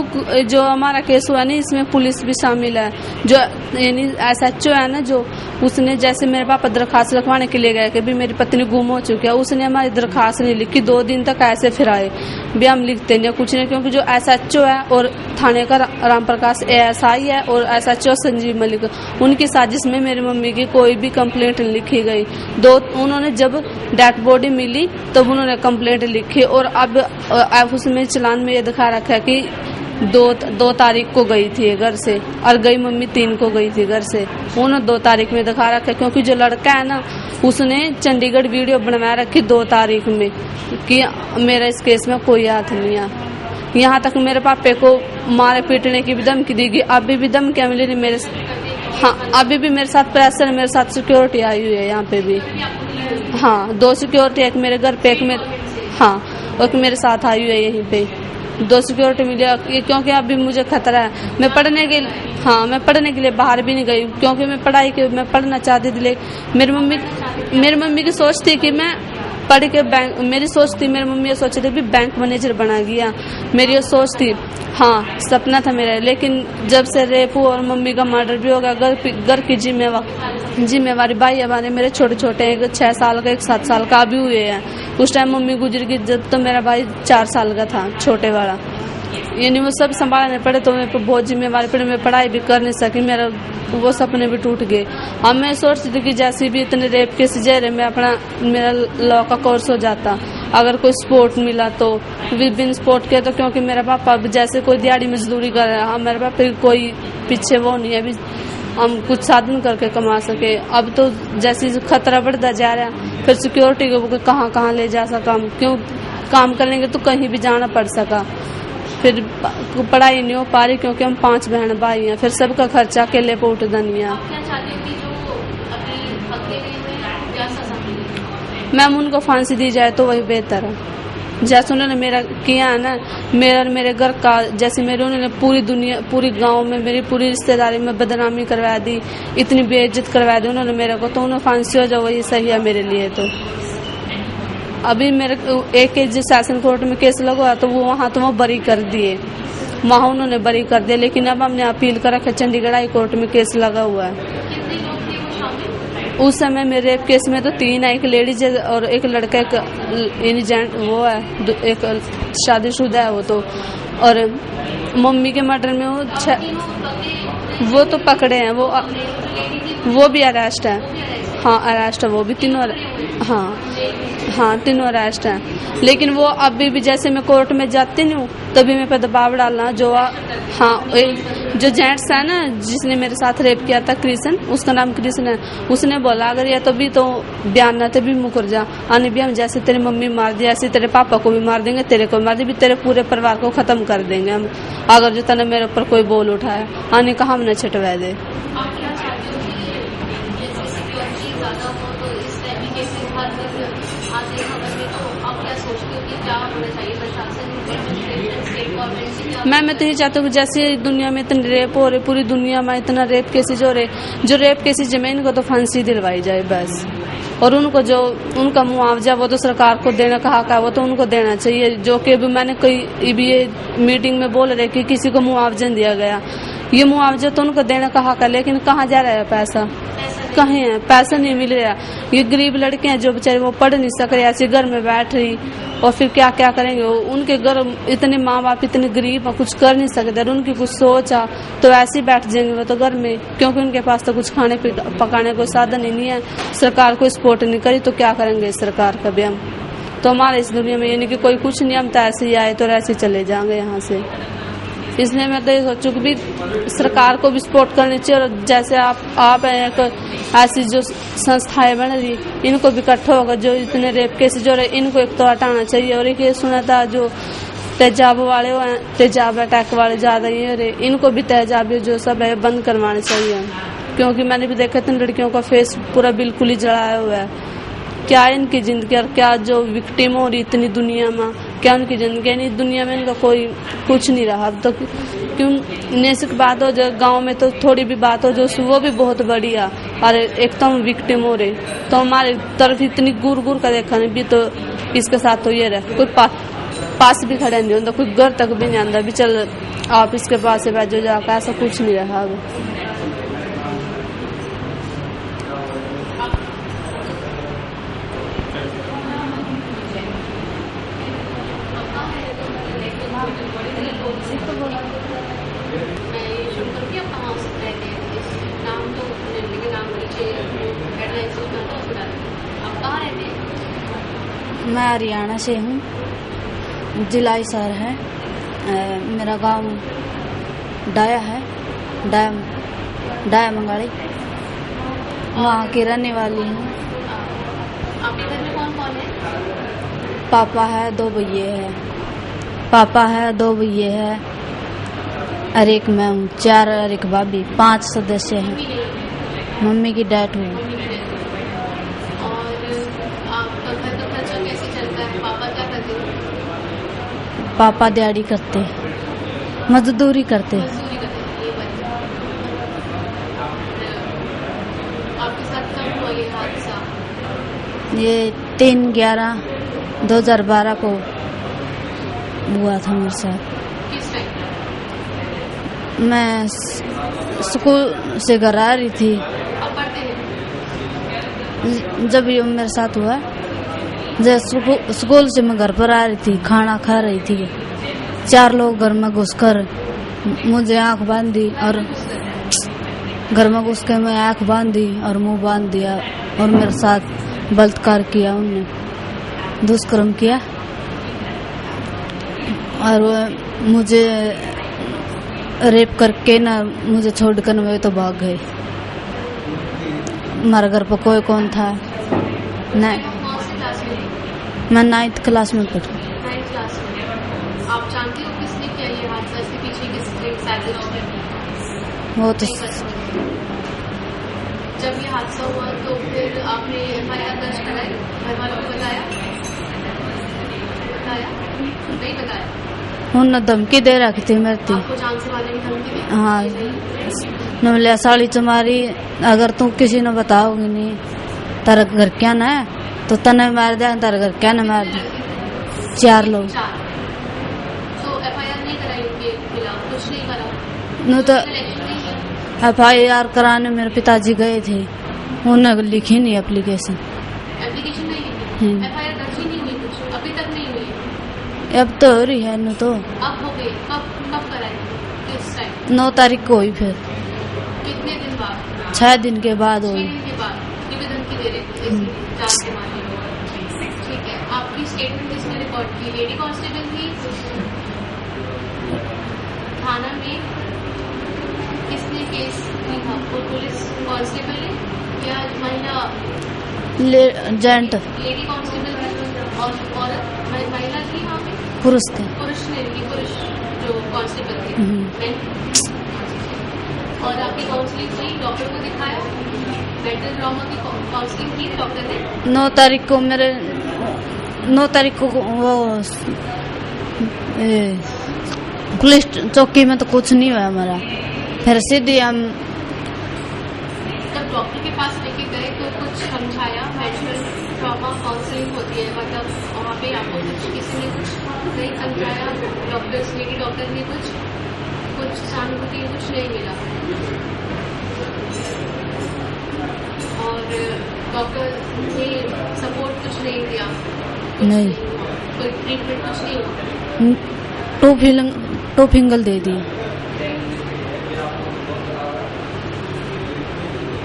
जो हमारा केस हुआ नहीं, इसमें पुलिस भी शामिल है। जो यानी SHO है ना, जो उसने जैसे मेरे पापा दरखास्त लिखवाने के लिए गए कि भी मेरी पत्नी गुम हो चुकी है, उसने हमारी दरखास्त नहीं लिखी। 2 दिन तक ऐसे फिर आए भी हम लिखते नहीं कुछ नहीं, क्योंकि जो SHO है और थाने का राम प्रकाश ASI है और SHO संजीव मलिक, उनकी साजिश में मेरी मम्मी की कोई भी कंप्लेंट नहीं लिखी गई। उन्होंने जब डेड बॉडी मिली तब उन्होंने कंप्लेंट लिखी और अब उसमें चलान में ये दिखा रखा है कि 2 तारीख को गई थी घर से और गई मम्मी 3 को गई थी घर से। उन्होंने 2 तारीख में दिखा रखा है, क्योंकि जो लड़का है ना उसने चंडीगढ़ वीडियो बनवा रखी 2 तारीख में कि मेरा इस केस में कोई हाथ नहीं है। यहाँ तक मेरे पापे को मारे पीटने की भी धमकी दी गई। अभी भी धमकियाँ मिली नहीं मेरे। हाँ, अभी भी मेरे साथ प्रेशर है, मेरे साथ सिक्योरिटी आई हुई है यहाँ पे भी। हाँ, 2 सिक्योरिटी, एक मेरे घर पे, एक मेरे हाँ और मेरे साथ आई हुई है यहीं पे। 2 सिक्योरिटी मिली, क्योंकि अभी मुझे खतरा है। मैं पढ़ने के लिए बाहर भी नहीं गई, क्योंकि मैं पढ़ना चाहती थी। लेकिन मेरी मम्मी की सोच थी कि मैं पढ़ के बैंक, मेरी सोच थी, मेरी मम्मी ये सोच रही थी बैंक मैनेजर बना गया, मेरी ये सोच थी। हाँ, सपना था मेरा। लेकिन जब से रेप हुआ और मम्मी का मर्डर भी हो गया, घर की जिम्मेवारी भाई हमारे मेरे छोटे एक 6 साल का, एक 7 साल का भी हुए हैं। उस टाइम मम्मी गुजर गई जब तो मेरा भाई 4 साल का था, छोटे वाला। यानी वो सब संभालने पड़े तो मेरे को बहुत जिम्मेवारी पड़ी। मैं पढ़ाई भी कर नहीं सकी, मेरा वो सपने भी टूट गए। अब मैं सोचती थी कि जैसे भी इतने रेप केस जहरे में मेरा लॉ का कोर्स हो जाता, अगर कोई स्पोर्ट मिला तो विभिन्न स्पोर्ट के, तो क्योंकि मेरा पापा जैसे कोई दिहाड़ी मजदूरी कर रहा है, मेरे पापा कोई पीछे वो नहीं है, अभी हम कुछ साधन करके कमा सके। अब तो जैसे खतरा बढ़ता जा रहा है, फिर सिक्योरिटी को कहाँ ले जा सका, क्यों काम करेंगे तो कहीं भी जाना पड़ सका। फिर पढ़ाई नहीं हो पा रही, क्योंकि हम 5 बहन भाई हैं, फिर सबका खर्चा अकेले पे उठता नहीं है। मैम, उनको फांसी दी जाए तो वही बेहतर है। जैसे उन्होंने मेरा किया है ना, मेरे घर का, जैसे उन्होंने पूरी गांव में मेरी पूरी रिश्तेदारी में बदनामी करवा दी, इतनी बेइज्जत करवा दी उन्होंने मेरे को, तो उन्हें फांसी हो जाए वही सही है मेरे लिए। तो अभी मेरे एक जो सेशन कोर्ट में केस लगा तो वो बरी कर दिए, वहाँ उन्होंने बरी कर दिया। लेकिन अब हमने अपील कर रखा, चंडीगढ़ हाई कोर्ट में केस लगा हुआ है। उस समय मेरे रेप केस में तो 3 है, एक लेडीज और एक लड़का, एक जेंट वो है, एक शादीशुदा है वो तो, और मम्मी के मर्डर में वो तो पकड़े हैं, वो भी अरेस्ट है। हाँ, अरेस्ट है, वो भी तीनों। हाँ, तीनों अरेस्ट हैं। लेकिन वो अभी भी जैसे मैं कोर्ट में जाती नहीं हूँ तभी मैं पे दबाव डालना। जो जेंट्स है ना जिसने मेरे साथ रेप किया था, कृष्ण, उसका नाम कृष्ण है, उसने बोला अगर ये तो भी तो बयान न थे भी मुकर जा, आने भी हम जैसे तेरी मम्मी मार दी ऐसे तेरे पापा को भी मार देंगे, तेरे को मार देंगे, तेरे पूरे परिवार को खत्म कर देंगे हम, अगर जो तने मेरे ऊपर कोई बोल उठाया, आने का हम न छटवा दे। ज़्यादा हो तो इस टाइप की केसेस हर दिन आते हैं खबर में, तो आप क्या सोचते हो कि क्या होना चाहिए प्रशासन, एडमिनिस्ट्रेशन, स्टेट गवर्नमेंट से क्या? मैं तो ये चाहती हूँ कि जैसे दुनिया में इतने रेप हो रहे, पूरी दुनिया में इतना रेप केसेज हो रहे, जो रेप केसेज है इनको तो फांसी दिलवाई जाए बस। और उनको जो उनका मुआवजा वो तो सरकार को देना कहा का वो तो उनको देना चाहिए। जो कि अभी मैंने कई भी ये मीटिंग में बोल रहे कि किसी को मुआवजा दिया गया, ये मुआवजा तो उनको देना कहा का, लेकिन कहाँ जा रहा है पैसा, कहीं है पैसा नहीं मिल रहा। ये गरीब लड़के हैं जो बेचारे वो पढ़ नहीं सक रहे, ऐसे घर में बैठ रही और फिर क्या क्या करेंगे। उनके घर इतने माँ बाप इतने गरीब हैं, कुछ कर नहीं सकते, और उनकी कुछ सोच आ तो ऐसे ही बैठ जाएंगे वो तो घर में, क्योंकि उनके पास तो कुछ खाने पकाने को साधन ही नहीं है। सरकार को सपोर्ट नहीं करी तो क्या करेंगे सरकार का भी हम। तो हमारे इस दुनिया में यानी कि कोई कुछ नहीं, हम तो ऐसे ही आए तो ऐसे चले जाएंगे यहाँ से। इसलिए मैं तो ये सोचूं कि भी सरकार को भी सपोर्ट करनी चाहिए, और जैसे आप एक ऐसी जो संस्थाएं बन रही इनको भी इकट्ठा होगा, जो इतने रेप केस जो रहे इनको एक तो हटाना चाहिए। और एक ये सुना था जो तेजाब वाले हैं, तेजाब अटैक वाले ज़्यादा ही हो रहे, इनको भी तेजाब जो सब है बंद करवाने चाहिए। क्योंकि मैंने भी देखा था लड़कियों का फेस पूरा बिल्कुल ही जलाया हुआ है। क्या इनकी जिंदगी और क्या जो विक्टिम हो रही इतनी दुनिया में, क्या उनकी जिंदगी नहीं, दुनिया में इनका कोई कुछ नहीं रहा अब तो। क्यों नेसिक बात हो जो गांव में तो थोड़ी भी बात हो जो वो भी बहुत बड़ी है, और एक तो हम विक्टिम हो रहे तो हमारे तरफ इतनी गुर गुर का देखा नहीं भी, तो इसके साथ तो ये रहे कोई पास भी खड़े नहीं होता, कोई घर तक भी नहीं आता भी चल आप इसके पास से बैठो जाकर, ऐसा कुछ नहीं रहा अब। मैं हरियाणा से हूँ, जिला हिसार है, मेरा गांव डाया है, डाया मंगाड़ी, वहाँ की रहने वाली हूँ। आपके घर में कौन कौन है? पापा है, 2 भैये है, पापा है 2 भैये है, और एक मैं हूँ, 4 और एक भाभी, 5 सदस्य हैं। मम्मी की डेथ हुई। पापा दिहाड़ी करते, मजदूरी करते। आपके साथ कब हुआ ये हादसा? ये 3/11/2012 को हुआ था मेरे साथ। किस टाइम? मैं स्कूल से घर आ रही थी, आप पढ़ते हैं? जब ये मेरे साथ हुआ, जब स्कूल से मैं घर पर आ रही थी, खाना खा रही थी, 4 लोग घर में घुसकर मुझे आंख बांधी, और घर में घुस के मैं आंख बांधी और मुंह बांध दिया, और मेरे साथ बलात्कार किया, उन्होंने दुष्कर्म किया, और मुझे रेप करके ना मुझे छोड़कर वे तो भाग गए। हमारे घर पर कोई कौन था नहीं। मैं 9th क्लास में पढ़ी। 9th क्लास में। आप जानते हो किसने किया ये हादसा, इसके पीछे किसने साजिश की? वो तो जब ये हादसा हुआ तो फिर आपने FIR दर्ज कराई, घर वालों को बताया? नहीं बताया? उन्होंने धमकी दे रखी थी मेरे थी। आपको जान से मारने की धमकी दी? हाँ, नमलिया साड़ी तुम्हारी अगर तू किसी ने बताओगी नहीं तारा घर क्या ना है तो तने मार दे, तारा घर क्या ना मार दे। 4 लोग। तो FIR नहीं कराई उनके खिलाफ, कुछ नहीं करा? नो तो FIR कराने मेरे पिताजी गए थे, उन्होंने लिखी नहीं एप्लीकेशन नहीं लिखी? FIR दर्ज ही नहीं हुई, कुछ अभी तक नहीं हुई? अब तो हो रही है न, तो अब हो गई। कब कराई? किस टाइम? 9 तारीख को हुई। फिर कितने दिन बाद? 6 दिन के बाद 6 हुई। दिन के बाद क्योंकि धमकी दे रहे थे जान से मारने को। ठीक है, आपकी स्टेटमेंट किसने रिकॉर्ड की? लेडी कांस्टेबल थी? थाना में किसने केस लिखा? पुलिस कांस्टेबल ने या महिला? जेंट लेडी कांस्टेबल और औरत महिला थी वहाँ पे? पुरुष थे। पुरुष ने लिखी, पुरुष जो कांस्टेबल थे। और आपकी काउंसलिंग हुई, डॉक्टर को दिखाया? मेंटल ट्रॉमा की काउंसलिंग की डॉक्टर ने? 9 तारीख को वो पुलिस चौकी में तो कुछ नहीं हुआ हमारा। फिर सीधे हम तब डॉक्टर के पास लेके गए तो कुछ समझाया? मेंटल ट्रॉमा काउंसलिंग होती है, मतलब वहाँ पे आपको कुछ किसी ने कुछ नहीं समझाया? डॉक्टर ने कुछ सहानुभूति कुछ नहीं मिला, और डॉक्टर ने सपोर्ट कुछ नहीं दिया? नहीं, कोई ट्रीटमेंट कुछ नहीं हुआ? टू फिंगल दे दी।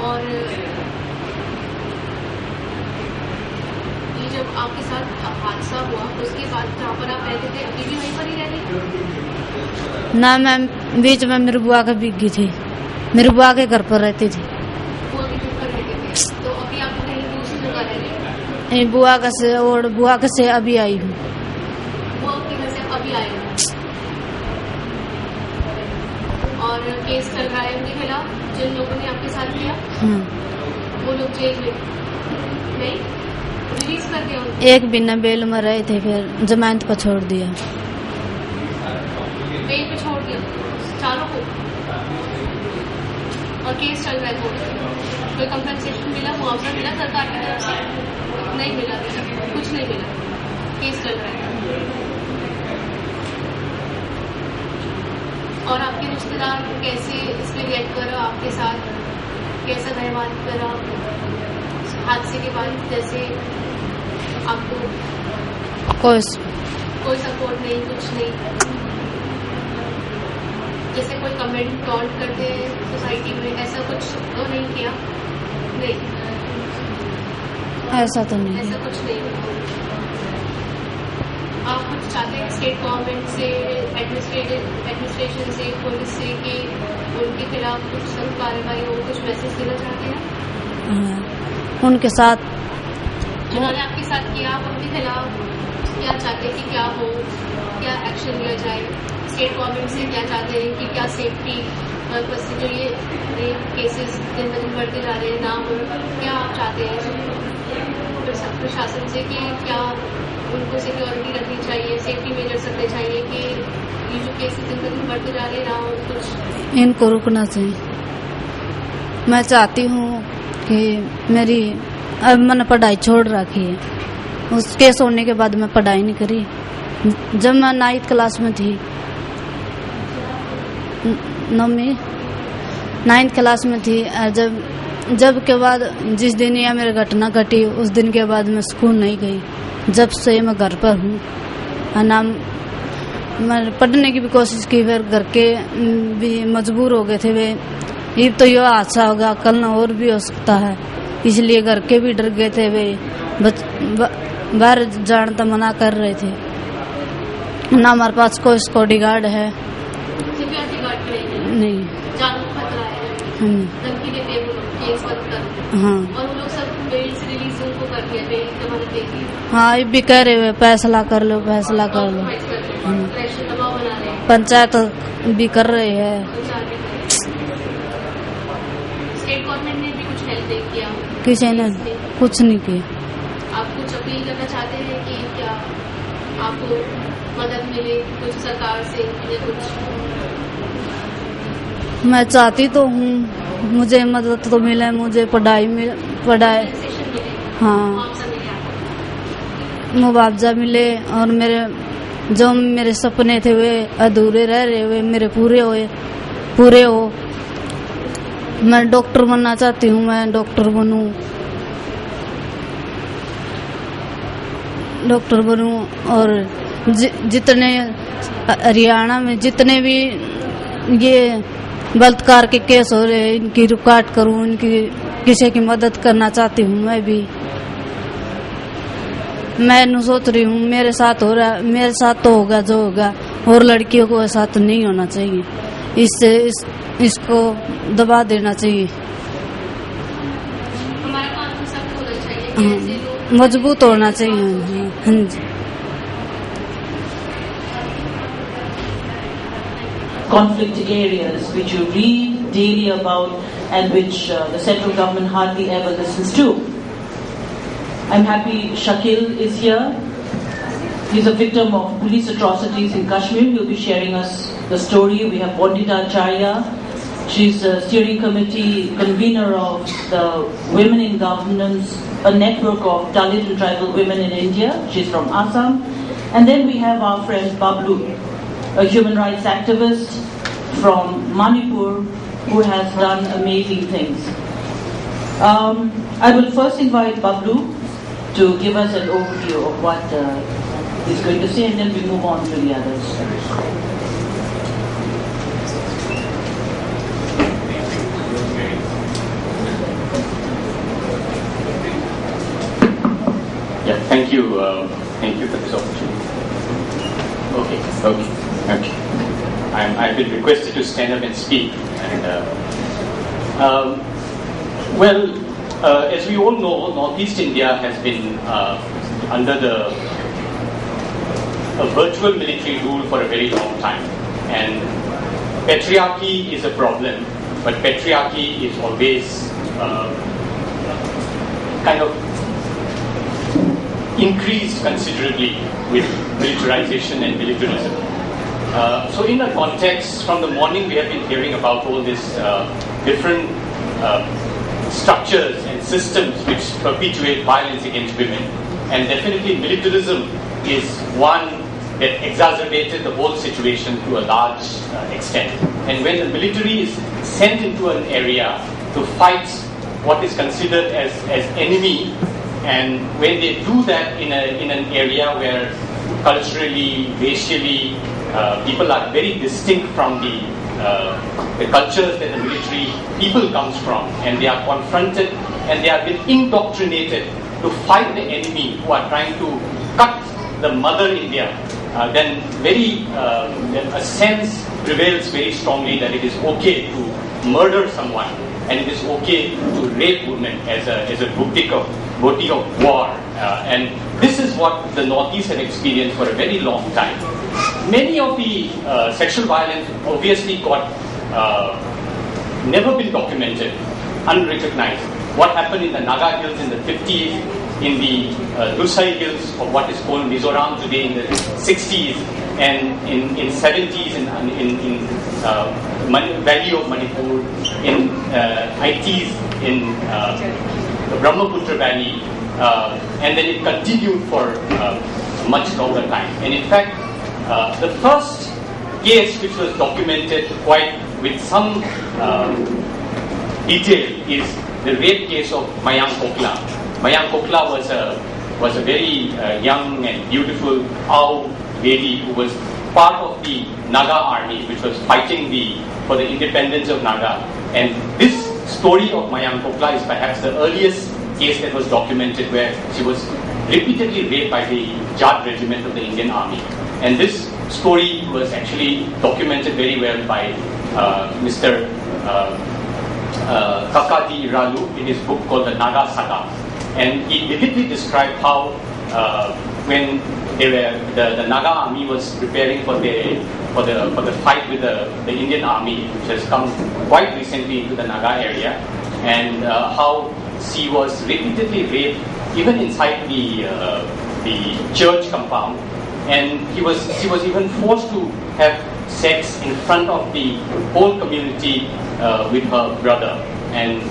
और ये जब आपके साथ हादसा हुआ उसके बाद जहाँ पर आप रहते थे अभी भी वहीं पर ही रहते? ना मैम, बीच में मेरी बुआ का बिक थी, मेरी बुआ के घर पर रहती थी। बुआ के घर पर रहते थे, तो अभी आप कहीं दूसरी जगह रह रहे हैं? बुआ का से अभी आई हूँ। बुआ के घर से अभी आए हो और केस चल रहा है उनके खिलाफ जिन लोगों ने आपके साथ किया? वो लोग जेल में नहीं, रिलीज कर दिया उनको? एक बिना बेल में रहे थे, फिर जमानत पर छोड़ दिया। बेल पे छोड़ दिया चारों को, और केस चल रहा है कोर्ट में? कोई कंपनसेशन मिला, मुआवजा मिला सरकार की तरफ से? नहीं मिला, कुछ नहीं मिला, केस चल रहा है। और आपके रिश्तेदार कैसे इस पे रिएक्ट करा? आपके साथ कैसा व्यवहार करा हादसे के बाद? जैसे आपको कोई सपोर्ट नहीं, कुछ नहीं? जैसे कोई कमेंट टॉन्ट करते हैं सोसाइटी में, ऐसा कुछ तो नहीं किया? नहीं, ऐसा तो नहीं, ऐसा कुछ नहीं। आप कुछ चाहते हैं स्टेट गवर्नमेंट से, एडमिनिस्ट्रेशन से, पुलिस से कि उनके खिलाफ कुछ सख्त कार्रवाई हो, कुछ मैसेज देना चाहते हैं? उनके साथ जिन्होंने आपके साथ किया आप उनके खिलाफ क्या चाहते हैं कि क्या हो, क्या एक्शन लिया जाए? स्टेट गवर्नमेंट से क्या चाहते हैं कि क्या सेफ्टी पर्पज से जो ये रेप केसेस दिन ब दिन बढ़ते जा रहे हैं ना हो, क्या आप चाहते हैं प्रशासन से कि क्या उनको सिक्योरिटी रखनी चाहिए, सेफ्टी मेजर्स रखने चाहिए कि ये जो केसेस दिन ब दिन बढ़ते जा रहे हैं ना हो, कुछ इनको रुकना चाहिए। मैं चाहती हूँ कि अब मैंने पढ़ाई छोड़ रखी है, उस केस होने के बाद मैं पढ़ाई नहीं करी। जब मैं 9th क्लास में थी, 9th क्लास में थी, जब के बाद जिस दिन यह मेरी घटना घटी उस दिन के बाद मैं स्कूल नहीं गई। जब से मैं घर पर हूँ, मैं पढ़ने की भी कोशिश की, फिर घर के भी मजबूर हो गए थे वे, ये तो यह हादसा होगा, कल न और भी हो सकता है, इसलिए घर के भी डर गए थे वे, बाहर जाने तो मना कर रहे थे। ना हमारे पास कोई सिक्योरिटी गार्ड है नहीं। धमकी देते हैं वो लोग, केस बंद कर। हाँ, और वो लोग सब बेल से रिलीज उनको कर दिया, बेल जमानत दे दी। हाँ, ये भी कह रहे हुए फैसला कर लो, फैसला कर लो। इलेक्शन दबाव बना रहे हैं, पंचायत भी कर रही है। स्टेट गवर्नमेंट ने भी कुछ हेल्प नहीं किया, किसी ने कुछ नहीं किया। आप कुछ अपील करना चाहते हैं कि क्या आपको मदद मिले कुछ सरकार से या कुछ? मैं चाहती तो हूँ मुझे मदद तो मिले, मुझे पढ़ाई हाँ मुआवजा मिले, और मेरे सपने थे वे अधूरे रह रहे हुए मेरे पूरे हो। मैं डॉक्टर बनना चाहती हूँ, मैं डॉक्टर बनूं और जितने हरियाणा में जितने भी ये बलात्कार के केस हो रहे हैं इनकी रुकावट करूं, इनकी किसी की मदद करना चाहती हूँ। मैं सोच रही हूँ मेरे साथ हो रहा, मेरे साथ तो होगा जो होगा, और लड़कियों को ऐसा तो नहीं होना चाहिए, इसको दबा देना चाहिए। हमारा कानून सख्त होना चाहिए, ऐसे लोग मजबूत होना चाहिए। हाँ जी। Conflict areas which you read daily about and which the central government hardly ever listens to. I'm happy Shakil is here. He's a victim of police atrocities in Kashmir. He'll be sharing us the story. We have Bondita Acharya. She's the steering committee convener of the Women in Governance, a network of Dalit and tribal women in India. She's from Assam. And then we have our friend Bablu, a human rights activist from Manipur who has done amazing things. I will first invite Bablu to give us an overview of what he's going to say, and then we move on to the others. Yeah, thank you for this opportunity. Okay. I've been requested to stand up and speak, and as we all know, Northeast India has been under a virtual military rule for a very long time, and patriarchy is a problem, but patriarchy is always kind of increased considerably with militarization and militarism. So in that context, from the morning we have been hearing about all these different structures and systems which perpetuate violence against women, and definitely militarism is one that exacerbated the whole situation to a large extent. And when the military is sent into an area to fight what is considered as enemy, and when they do that in an area where culturally, racially, people are very distinct from the cultures that the military people comes from, and they are confronted and they are being indoctrinated to fight the enemy who are trying to cut the mother India, then a sense prevails very strongly that it is okay to murder someone, and it is okay to rape women as a booty of war. And this is what the Northeast have experienced for a very long time. Many of the sexual violence obviously got never been documented, unrecognized. What happened in the Naga Hills in the 50s, in the Lusai Hills of what is called Mizoram today in the 60s, and in 70s in Valley of Manipur, in ITs in the Brahmaputra Valley, and then it continued for much longer time. And in fact, the first case which was documented quite with some detail is the rape case of Mayang Kokla. Mayang Kokla was a very young and beautiful Ao lady who was part of the Naga army, which was fighting for the independence of Naga. And this story of Mayang Kokla is perhaps the earliest case that was documented, where she was repeatedly raped by the Jat regiment of the Indian Army. And this story was actually documented very well by Mr. Kakadi Iralu in his book called The Naga Saga. And he vividly described how when the Naga army was preparing for the fight with the Indian army, which has come quite recently into the Naga area, and how she was repeatedly raped even inside the church compound, and she was even forced to have sex in front of the whole community with her brother, and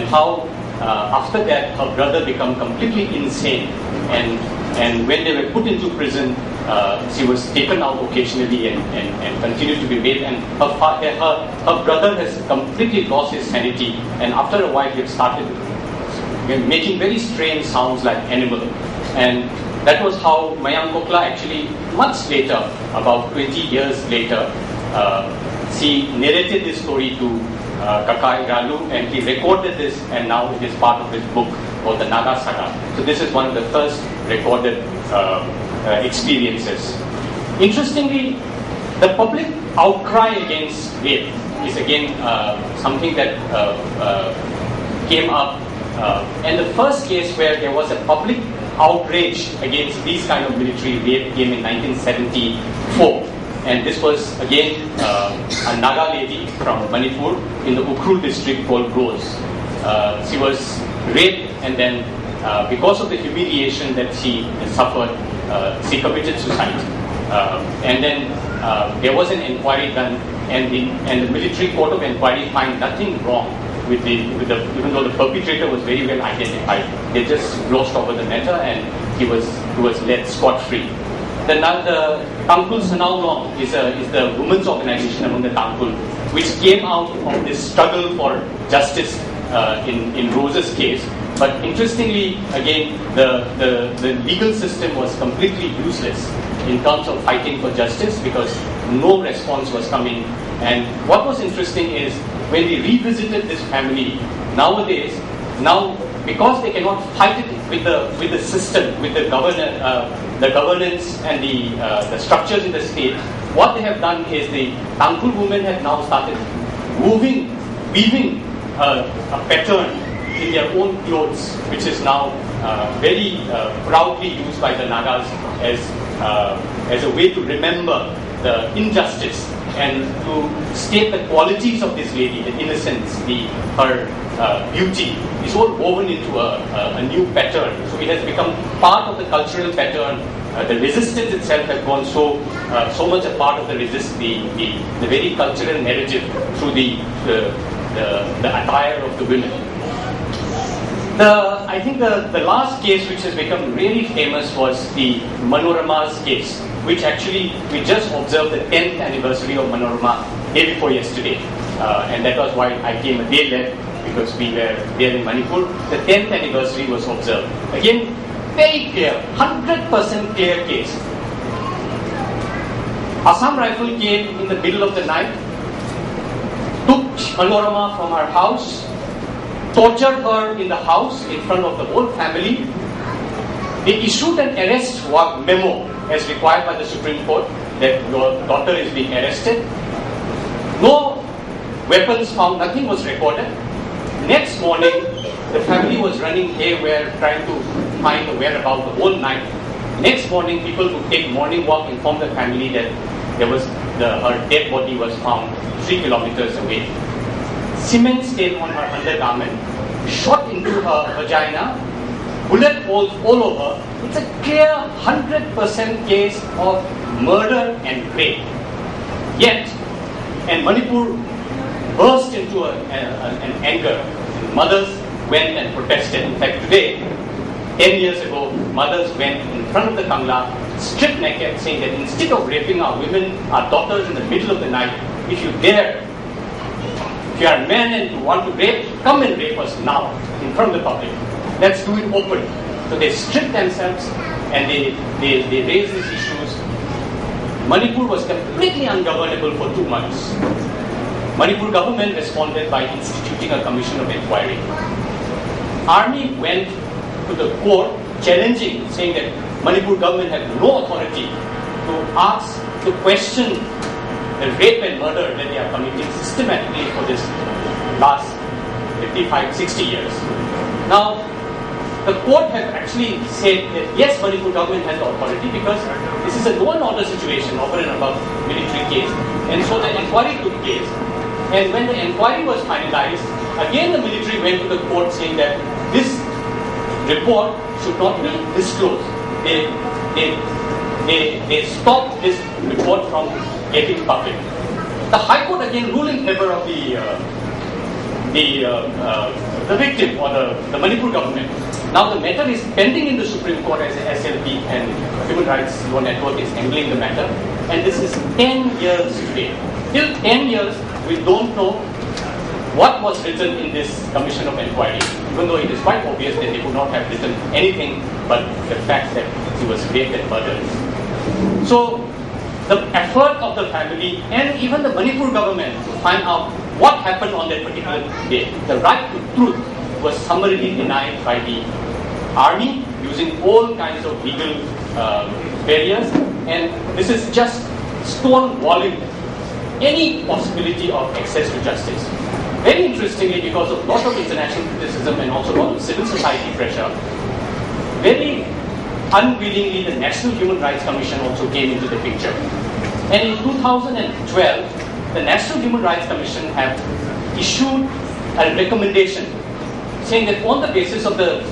how after that her brother became completely insane, and when they were put into prison, she was taken out occasionally and continued to be raped, and her brother has completely lost his sanity, and after a while he started making very strange sounds like animal. And that was how Mayang Kokla actually, much later, about 20 years later, she narrated this story to Kaka Iralu, and he recorded this, and now it is part of his book called The Naga Saga. So this is one of the first recorded experiences. Interestingly, the public outcry against rape is again something that came up. And the first case where there was a public outrage against these kind of military rape came in 1974, and this was again a Naga lady from Manipur in the Ukhrul district called Rose. She was raped, and then because of the humiliation that she suffered, she committed suicide. And then there was an inquiry done, and the military court of inquiry found nothing wrong with the even though the perpetrator was very well identified. They just glossed over the matter, and he was let scot-free. The Tangkhul Sanaulong is the women's organization among the Tangkhul, which came out of this struggle for justice in Rose's case. But interestingly, again, the legal system was completely useless in terms of fighting for justice because no response was coming. And what was interesting is when we revisited this family nowadays, because they cannot fight it with the system, with the governance and the structures in the state, what they have done is the Tangkhul women have now started weaving a pattern in their own clothes, which is now very proudly used by the Nagas as a way to remember the injustice and to state the qualities of this lady, the innocence, her beauty, is all woven into a new pattern. So it has become part of the cultural pattern. The resistance itself has gone so much a part of the very cultural narrative through the attire of the women. I think the last case which has become really famous was the Manorama's case, which actually we just observed the 10th anniversary of Manorama day before yesterday, and that was why I came a day late because we were there in Manipur. The 10th anniversary was observed. Again, very clear, 100% clear case. Assam Rifle came in the middle of the night, took Manorama from her house, tortured her in the house in front of the whole family. They issued an arrest memo as required by the Supreme Court that your daughter is being arrested. No weapons found, nothing was recorded. Next morning, the family was running haywire trying to find the whereabouts the whole night. Next morning, people who take morning walk informed the family that her dead body was found 3 kilometers away. Cement stain on her undergarment, shot into her vagina, bullet holes all over. It's a clear 100% case of murder and rape. Yet, and Manipur burst into an anger. Mothers went and protested. In fact, today, 10 years ago, mothers went in front of the Kangla, stripped naked, saying that instead of raping our women, our daughters in the middle of the night, if you dare, if you are a man and you want to rape, come and rape us now in front of the public. Let's do it open. So they stripped themselves and they raised these issues. Manipur was completely ungovernable for 2 months. Manipur government responded by instituting a commission of inquiry. Army went to the court challenging, saying that Manipur government had no authority to question the rape and murder that they are committing systematically for this last 55, 60 years. Now, the court has actually said that yes, Manipur government has the authority because this is a law and order situation over and above military case. And so the inquiry took place. And when the inquiry was finalized, again the military went to the court saying that this report should not be disclosed. They stopped this report from getting public. The High Court again ruled in favor of the victim or the Manipur government. Now the matter is pending in the Supreme Court as SLP and Human Rights Law Network is handling the matter. And this is 10 years today. Till 10 years, we don't know what was written in this commission of inquiry, even though it is quite obvious that they could not have written anything but the fact that she was raped and murdered. So the effort of the family and even the Manipur government to find out what happened on that particular day, the right to truth was summarily denied by the army using all kinds of legal barriers, and this is just stonewalling any possibility of access to justice. Very interestingly, because of lot of international criticism and also a lot of civil society pressure, very unwillingly the National Human Rights Commission also came into the picture. And in 2012, the National Human Rights Commission have issued a recommendation saying that on the basis of the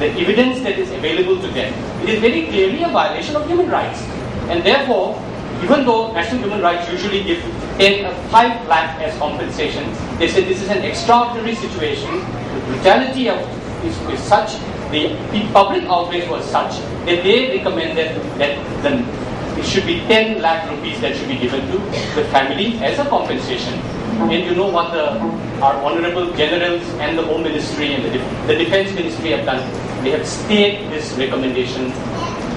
evidence that is available to them, it is very clearly a violation of human rights. And therefore, even though National Human Rights usually give 5 lakh as compensation, they say this is an extraordinary situation. The brutality is such, the public outrage was such that they recommended that it should be 10 lakh rupees that should be given to the family as a compensation. And you know what our honorable generals and the Home Ministry and the Defense Ministry have done? They have stayed this recommendation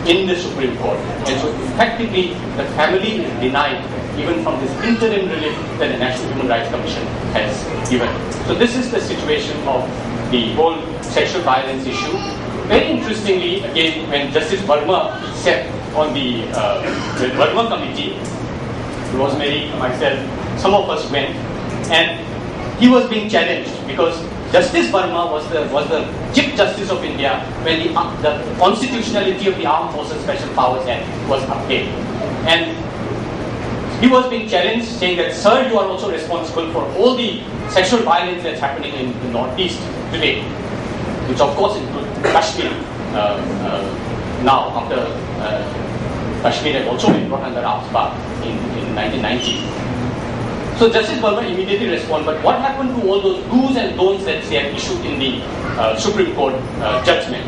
in the Supreme Court. And so effectively, the family is denied even from this interim relief that the National Human Rights Commission has given. So this is the situation of the whole sexual violence issue. Very interestingly, again, when Justice Verma sat on the Verma committee, Rosemary, myself, some of us went, and he was being challenged because Justice Verma was the Chief Justice of India when the constitutionality of the Armed Forces Special Powers Act was upheld. And he was being challenged, saying that, sir, you are also responsible for all the sexual violence that's happening in the Northeast today, which of course includes Kashmir now, after Kashmir had also been brought under AFSPA in 1990. So Justice Verma immediately responded, but what happened to all those do's and don'ts that they had issued in the Supreme Court judgment?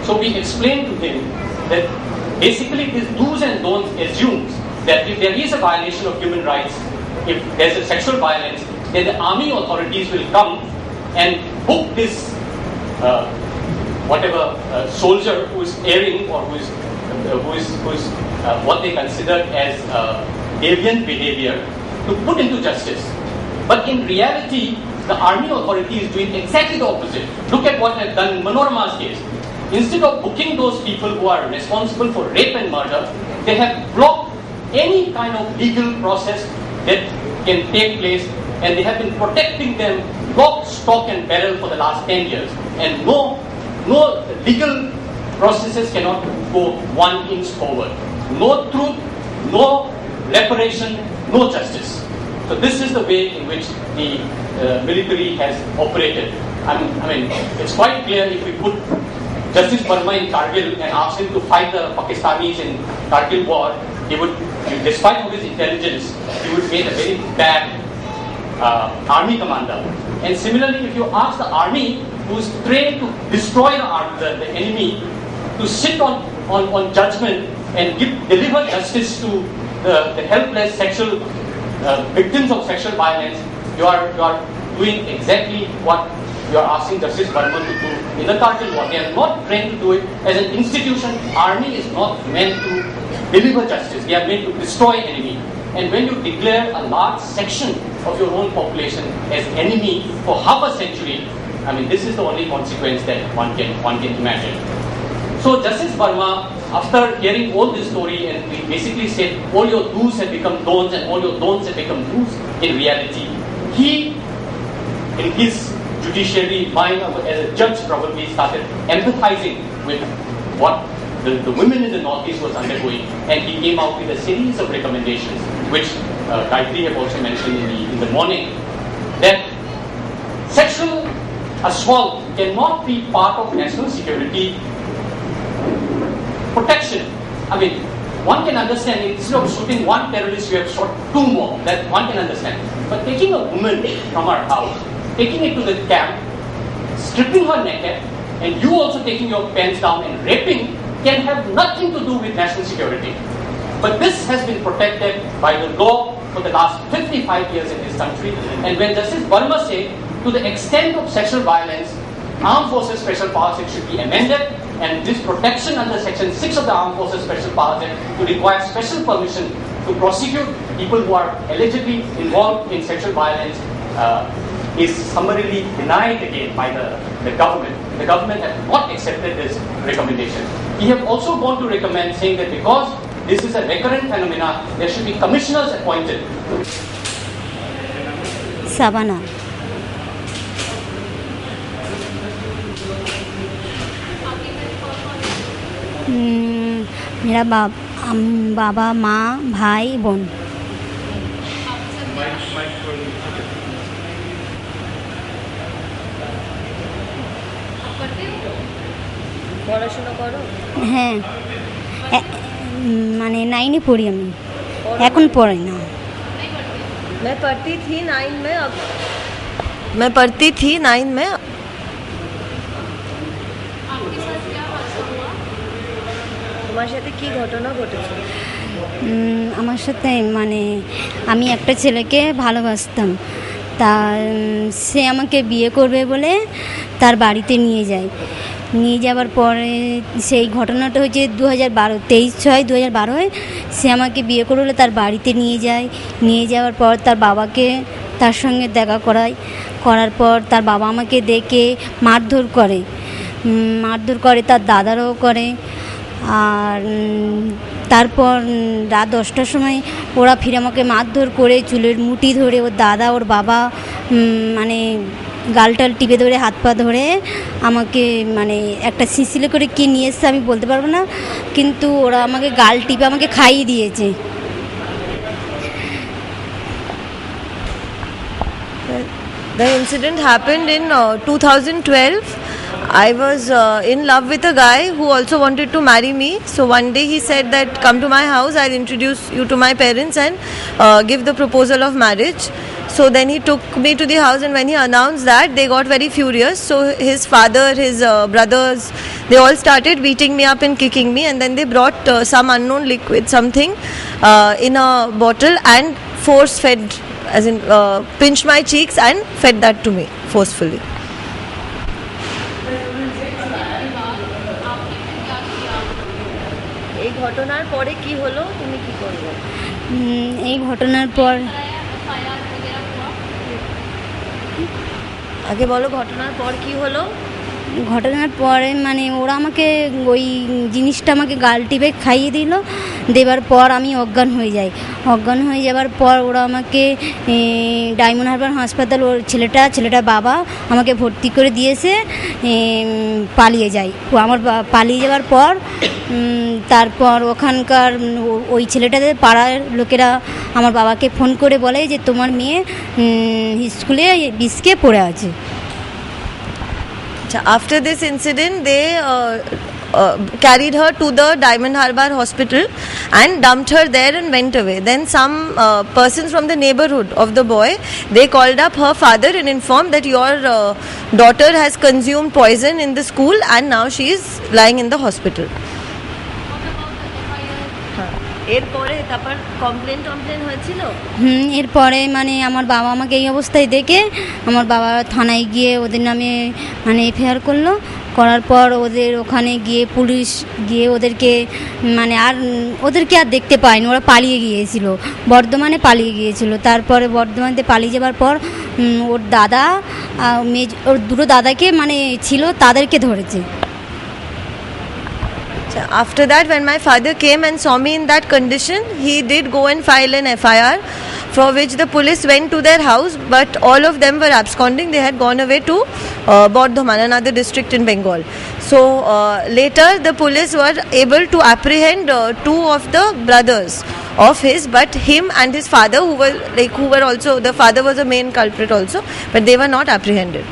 So we explained to him that basically these do's and don'ts assumes that if there is a violation of human rights, if there's a sexual violence, then the army authorities will come and book this soldier who is erring or who is what they consider as deviant behavior to put into justice. But in reality, the army authority is doing exactly the opposite. Look at what they've done in Manorama's case. Instead of booking those people who are responsible for rape and murder, they have blocked any kind of legal process that can take place, and they have been protecting them lock, stock and barrel for the last 10 years. And no legal processes cannot go 1 inch forward. No truth, no reparation, no justice. So this is the way in which the military has operated. I mean, it's quite clear if we put Justice Verma in Kargil and asked him to fight the Pakistanis in Kargil war, he would, despite of his intelligence, he would make a very bad army commander. And similarly, if you ask the army, who is trained to destroy the enemy, to sit on judgment and deliver justice to the helpless sexual victims of sexual violence, you are doing exactly what you are asking Justice Verma to do in the Kargil war. They are not trained to do it as an institution. Army is not meant to deliver justice. They are meant to destroy enemy. And when you declare a large section of your own population as enemy for half a century, I mean, this is the only consequence that one can imagine. So Justice Verma, after hearing all this story, and we basically said all your do's have become don'ts and all your don'ts have become do's, in reality, he, in his judiciary mind as a judge, probably started empathizing with what the women in the Northeast was undergoing, and he came out with a series of recommendations, which Gayatri have also mentioned in the morning, that sexual assault cannot be part of national security protection. I mean, one can understand, instead of shooting one terrorist, you have shot 2 more. That one can understand. But taking a woman from her house, taking it to the camp, stripping her naked, and you also taking your pants down and raping, can have nothing to do with national security. But this has been protected by the law for the last 55 years in this country. And when Justice Verma said, to the extent of sexual violence, Armed Forces Special Powers Act should be amended, and this protection under Section 6 of the Armed Forces Special Powers Act to require special permission to prosecute people who are allegedly involved in sexual violence is summarily denied again by the government. The government has not accepted this recommendation. We have also gone to recommend, saying that because this is a recurrent phenomena, there should be commissioners appointed. Savannah. मेरा বাবা, মা, ভাই, বোন। পড়াশোনা করো? হ্যাঁ, মানে 9-এ পড়ি আমি, এখন পড়ি না। मैं पढ़ती थी 9 में, अब मैं पढ़ती थी 9 में। তোমার সাথে কি ঘটনা ঘটেছে? আমার সাথে মানে আমি একটা ছেলেকে ভালোবাসতাম, তা সে আমাকে বিয়ে করবে বলে তার বাড়িতে নিয়ে যায়। নিয়ে যাওয়ার পরে সেই ঘটনাটা হয়েছে 23/6/2012 সে আমাকে বিয়ে করলে তার বাড়িতে নিয়ে যায়। নিয়ে যাওয়ার পর তার বাবাকে তার সঙ্গে দেখা করায়। করার পর তার বাবা আমাকে দেখে মারধর করে, তার দাদারাও করে। আর তারপর রাত 10টার সময় ওরা ফিরে আমাকে মারধর করে চুলের মুঠি ধরে, ওর দাদা ওর বাবা মানে গালটাল টিপে ধরে, হাত পা ধরে আমাকে মানে একটা সিসিলে করে কি নিয়ে এসছে আমি বলতে পারবো না, কিন্তু ওরা আমাকে গাল টিপে আমাকে খাইয়ে দিয়েছে। The incident happened in 2012. I was in love with a guy who also wanted to marry me. So one day he said that come to my house, I'll introduce you to my parents and give the proposal of marriage. So then he took me to the house, and when he announced that, they got very furious. So his father, his brothers, they all started beating me up and kicking me, and then they brought some unknown liquid, something in a bottle, and force fed, as in pinched my cheeks and fed that to me forcefully. এই ঘটনার পরে কি হলো, তুমি কি করবে? এই ঘটনার পর আগে বলো, ঘটনার পর কি হলো? ঘটনার পরে মানে ওরা আমাকে ওই জিনিসটা আমাকে গাল টিপে খাইয়ে দিল। দেওয়ার পর আমি অজ্ঞান হয়ে যাই। অজ্ঞান হয়ে যাওয়ার পর ওরা আমাকে ডায়মন্ড হারবার হাসপাতাল, ওর ছেলেটার বাবা আমাকে ভর্তি করে দিয়েছে, পালিয়ে যায়। আমার পালিয়ে যাওয়ার পর তারপর ওখানকার ওই ছেলেটাদের পাড়ার লোকেরা আমার বাবাকে ফোন করে বলে যে তোমার মেয়ে স্কুলে বিস্কে পড়ে আছে। After this incident, they carried her to the Diamond Harbour Hospital and dumped her there and went away. Then some persons from the neighborhood of the boy, they called up her father and informed that your daughter has consumed poison in the school and now she is lying in the hospital. এরপরে তারপর complain হয়েছিল? এরপরে মানে আমার বাবা আমাকে এই অবস্থায় দেখে আমার বাবা থানায় গিয়ে ওদের নামে মানে এফআইআর করলো। করার পর ওদের ওখানে গিয়ে পুলিশ গিয়ে ওদেরকে মানে ওদেরকে আর দেখতে পায়নি, ওরা পালিয়ে গিয়েছিল, বর্ধমানে পালিয়ে গিয়েছিল। তারপরে বর্ধমানে পালিয়ে যাওয়ার পর ওর দাদা ওর দুটো দাদাকে মানে ছিল তাদেরকে ধরেছে। After that, when my father came and saw me in that condition, he did go and file an FIR, for which the police went to their house, but all of them were absconding. They had gone away to Bardhaman, another district in Bengal. So later the police were able to apprehend two of the brothers of his, but him and his father, who were also, the father was a main culprit also, but they were not apprehended.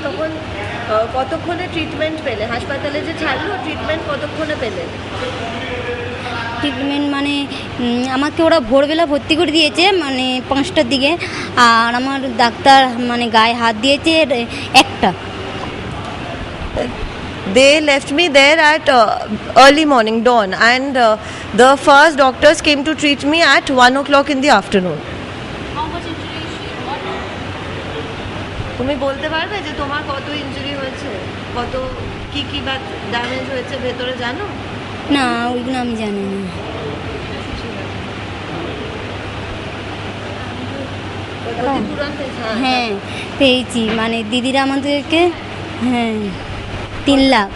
তখন কতক্ষণে treatment পেলে? হাসপাতালে যে ছাড়লো, treatment কতক্ষণে পেলে? Treatment মানে আমাকে ওরা ভোরবেলা ভর্তি করে দিয়েছে মানে 5টার দিকে, আর আমার ডাক্তার মানে গায়ে হাত দিয়েছে 1টা। They left me there at early morning, dawn, and the first doctors came to treat me at 1 o'clock in the afternoon. তুমি বলতে পারবে যে তোমার কত ইনজুরি হয়েছে, কত কি বা ড্যামেজ হয়েছে ভেতরে জানো? না, ওইগুলো আমি জানি না। হ্যাঁ পেয়েছি, মানে দিদিরা আমাদেরকে 3 লাখ।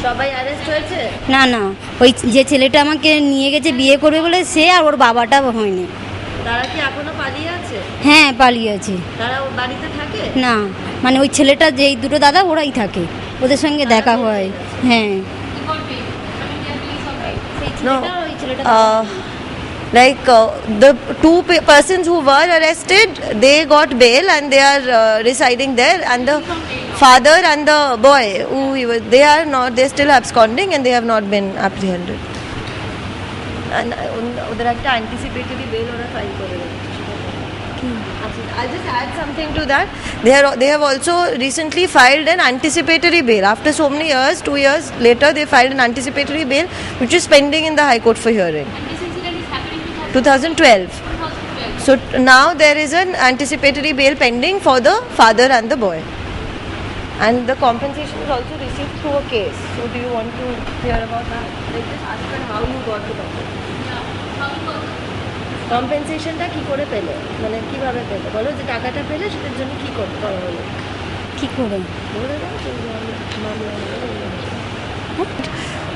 সবাই অ্যারেস্ট হয়েছে? না, ওই যে ছেলেটা আমাকে নিয়ে গেছে বিয়ে করবে বলে সে আর ওর বাবাটা হয়নি। তারা কি এখনো পালিয়ে আছে? হ্যাঁ পালিয়ে আছে। তারা ওর বাড়িতে থাকে না, মানে ওই ছেলেটা যেই দুটো দাদা ওরাই থাকে, ওদের সঙ্গে দেখা হয়। হ্যাঁ No, like the two persons who were arrested, they got bail and they are residing there, and the father and the boy who he was, they are not, they still absconding and they have not been apprehended. And उधर একটা anticipatory bail ওরা file করে রেখেছে। I'll just add something to that. They have also recently filed an anticipatory bail. After so many years, 2 years later, they filed an anticipatory bail which is pending in the High Court for hearing. And this incident is happening in 2012. 2012. So now there is an anticipatory bail pending for the father and the boy. And the compensation is also received through a case. So do you want to hear about that? Like just ask her how you got the কম্পেনসেশনটা কি করে পেলে, মানে কিভাবে পেলে বলো, যে টাকাটা পেলে সেটার জন্য কি করতে হলো, কি করে বলে দাও।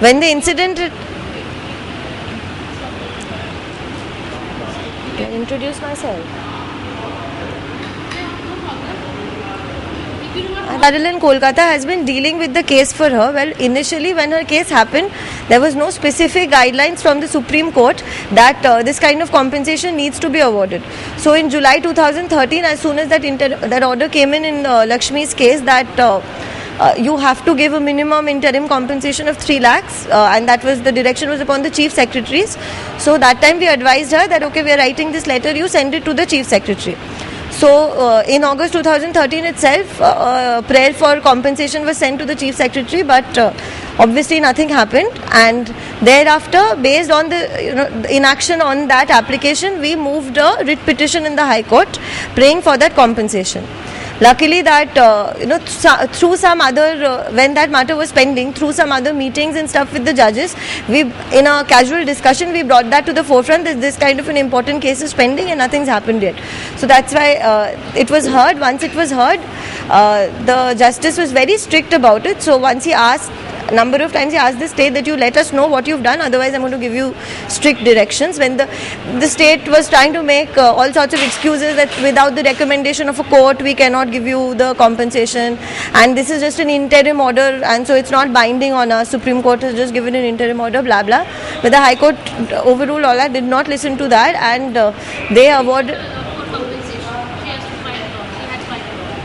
When the incident introduce myself. Madeline Kolkata has been dealing with the case for her. Well, initially when her case happened, there was no specific guidelines from the Supreme Court that this kind of compensation needs to be awarded. So in July 2013, as soon as that order came in Lakshmi's case, that you have to give a minimum interim compensation of 3 lakhs, and that was the direction was upon the chief secretaries. So that time we advised her that okay, we are writing this letter, you send it to the chief secretary. So in August 2013 itself, prayer for compensation was sent to the chief secretary, but obviously nothing happened. And thereafter, based on the inaction on that application, we moved a writ petition in the High Court, praying for that compensation. Luckily that through some other when that matter was pending, through some other meetings and stuff with the judges, we in a casual discussion we brought that to the forefront that this kind of an important case is pending and nothing's happened yet. So that's why it was heard. Once it was heard, the justice was very strict about it. So once he asked, number of times he asked the state that you let us know what you've done, otherwise I'm going to give you strict directions. When the state was trying to make all sorts of excuses that without the recommendation of a court we cannot give you the compensation, and this is just an interim order and so it's not binding on us, Supreme Court has just given an interim order, blah blah. But the High Court overruled all that, did not listen to that, and they awarded.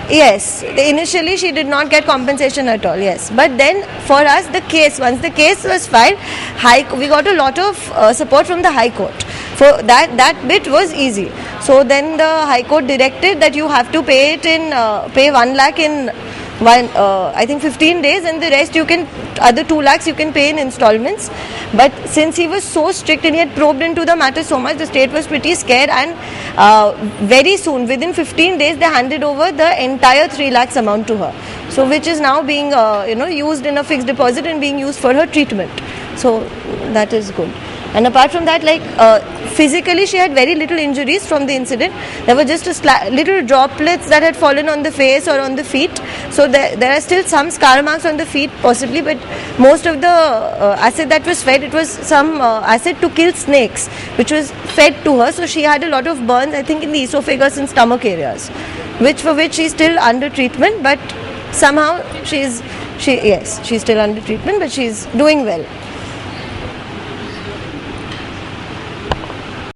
Yes, initially she did not get compensation at all, yes. But then for us, once the case was filed, we got a lot of support from the High Court. For that bit was easy. So then the High Court directed that you have to pay 1 lakh in I think 15 days, and the rest other 2 lakhs you can pay in installments. But since he was so strict and he had probed into the matter so much, the state was pretty scared, and very soon, within 15 days, they handed over the entire 3 lakhs amount to her. So which is now being used in a fixed deposit and being used for her treatment. So that is good. And apart from that, physically she had very little injuries from the incident. There were just little droplets that had fallen on the face or on the feet. So there are still some scar marks on the feet possibly, but most of the acid that was fed, it was some acid to kill snakes, which was fed to her. So she had a lot of burns, I think in the esophagus and stomach areas, for which she's still under treatment, but somehow she's still under treatment, but she's doing well.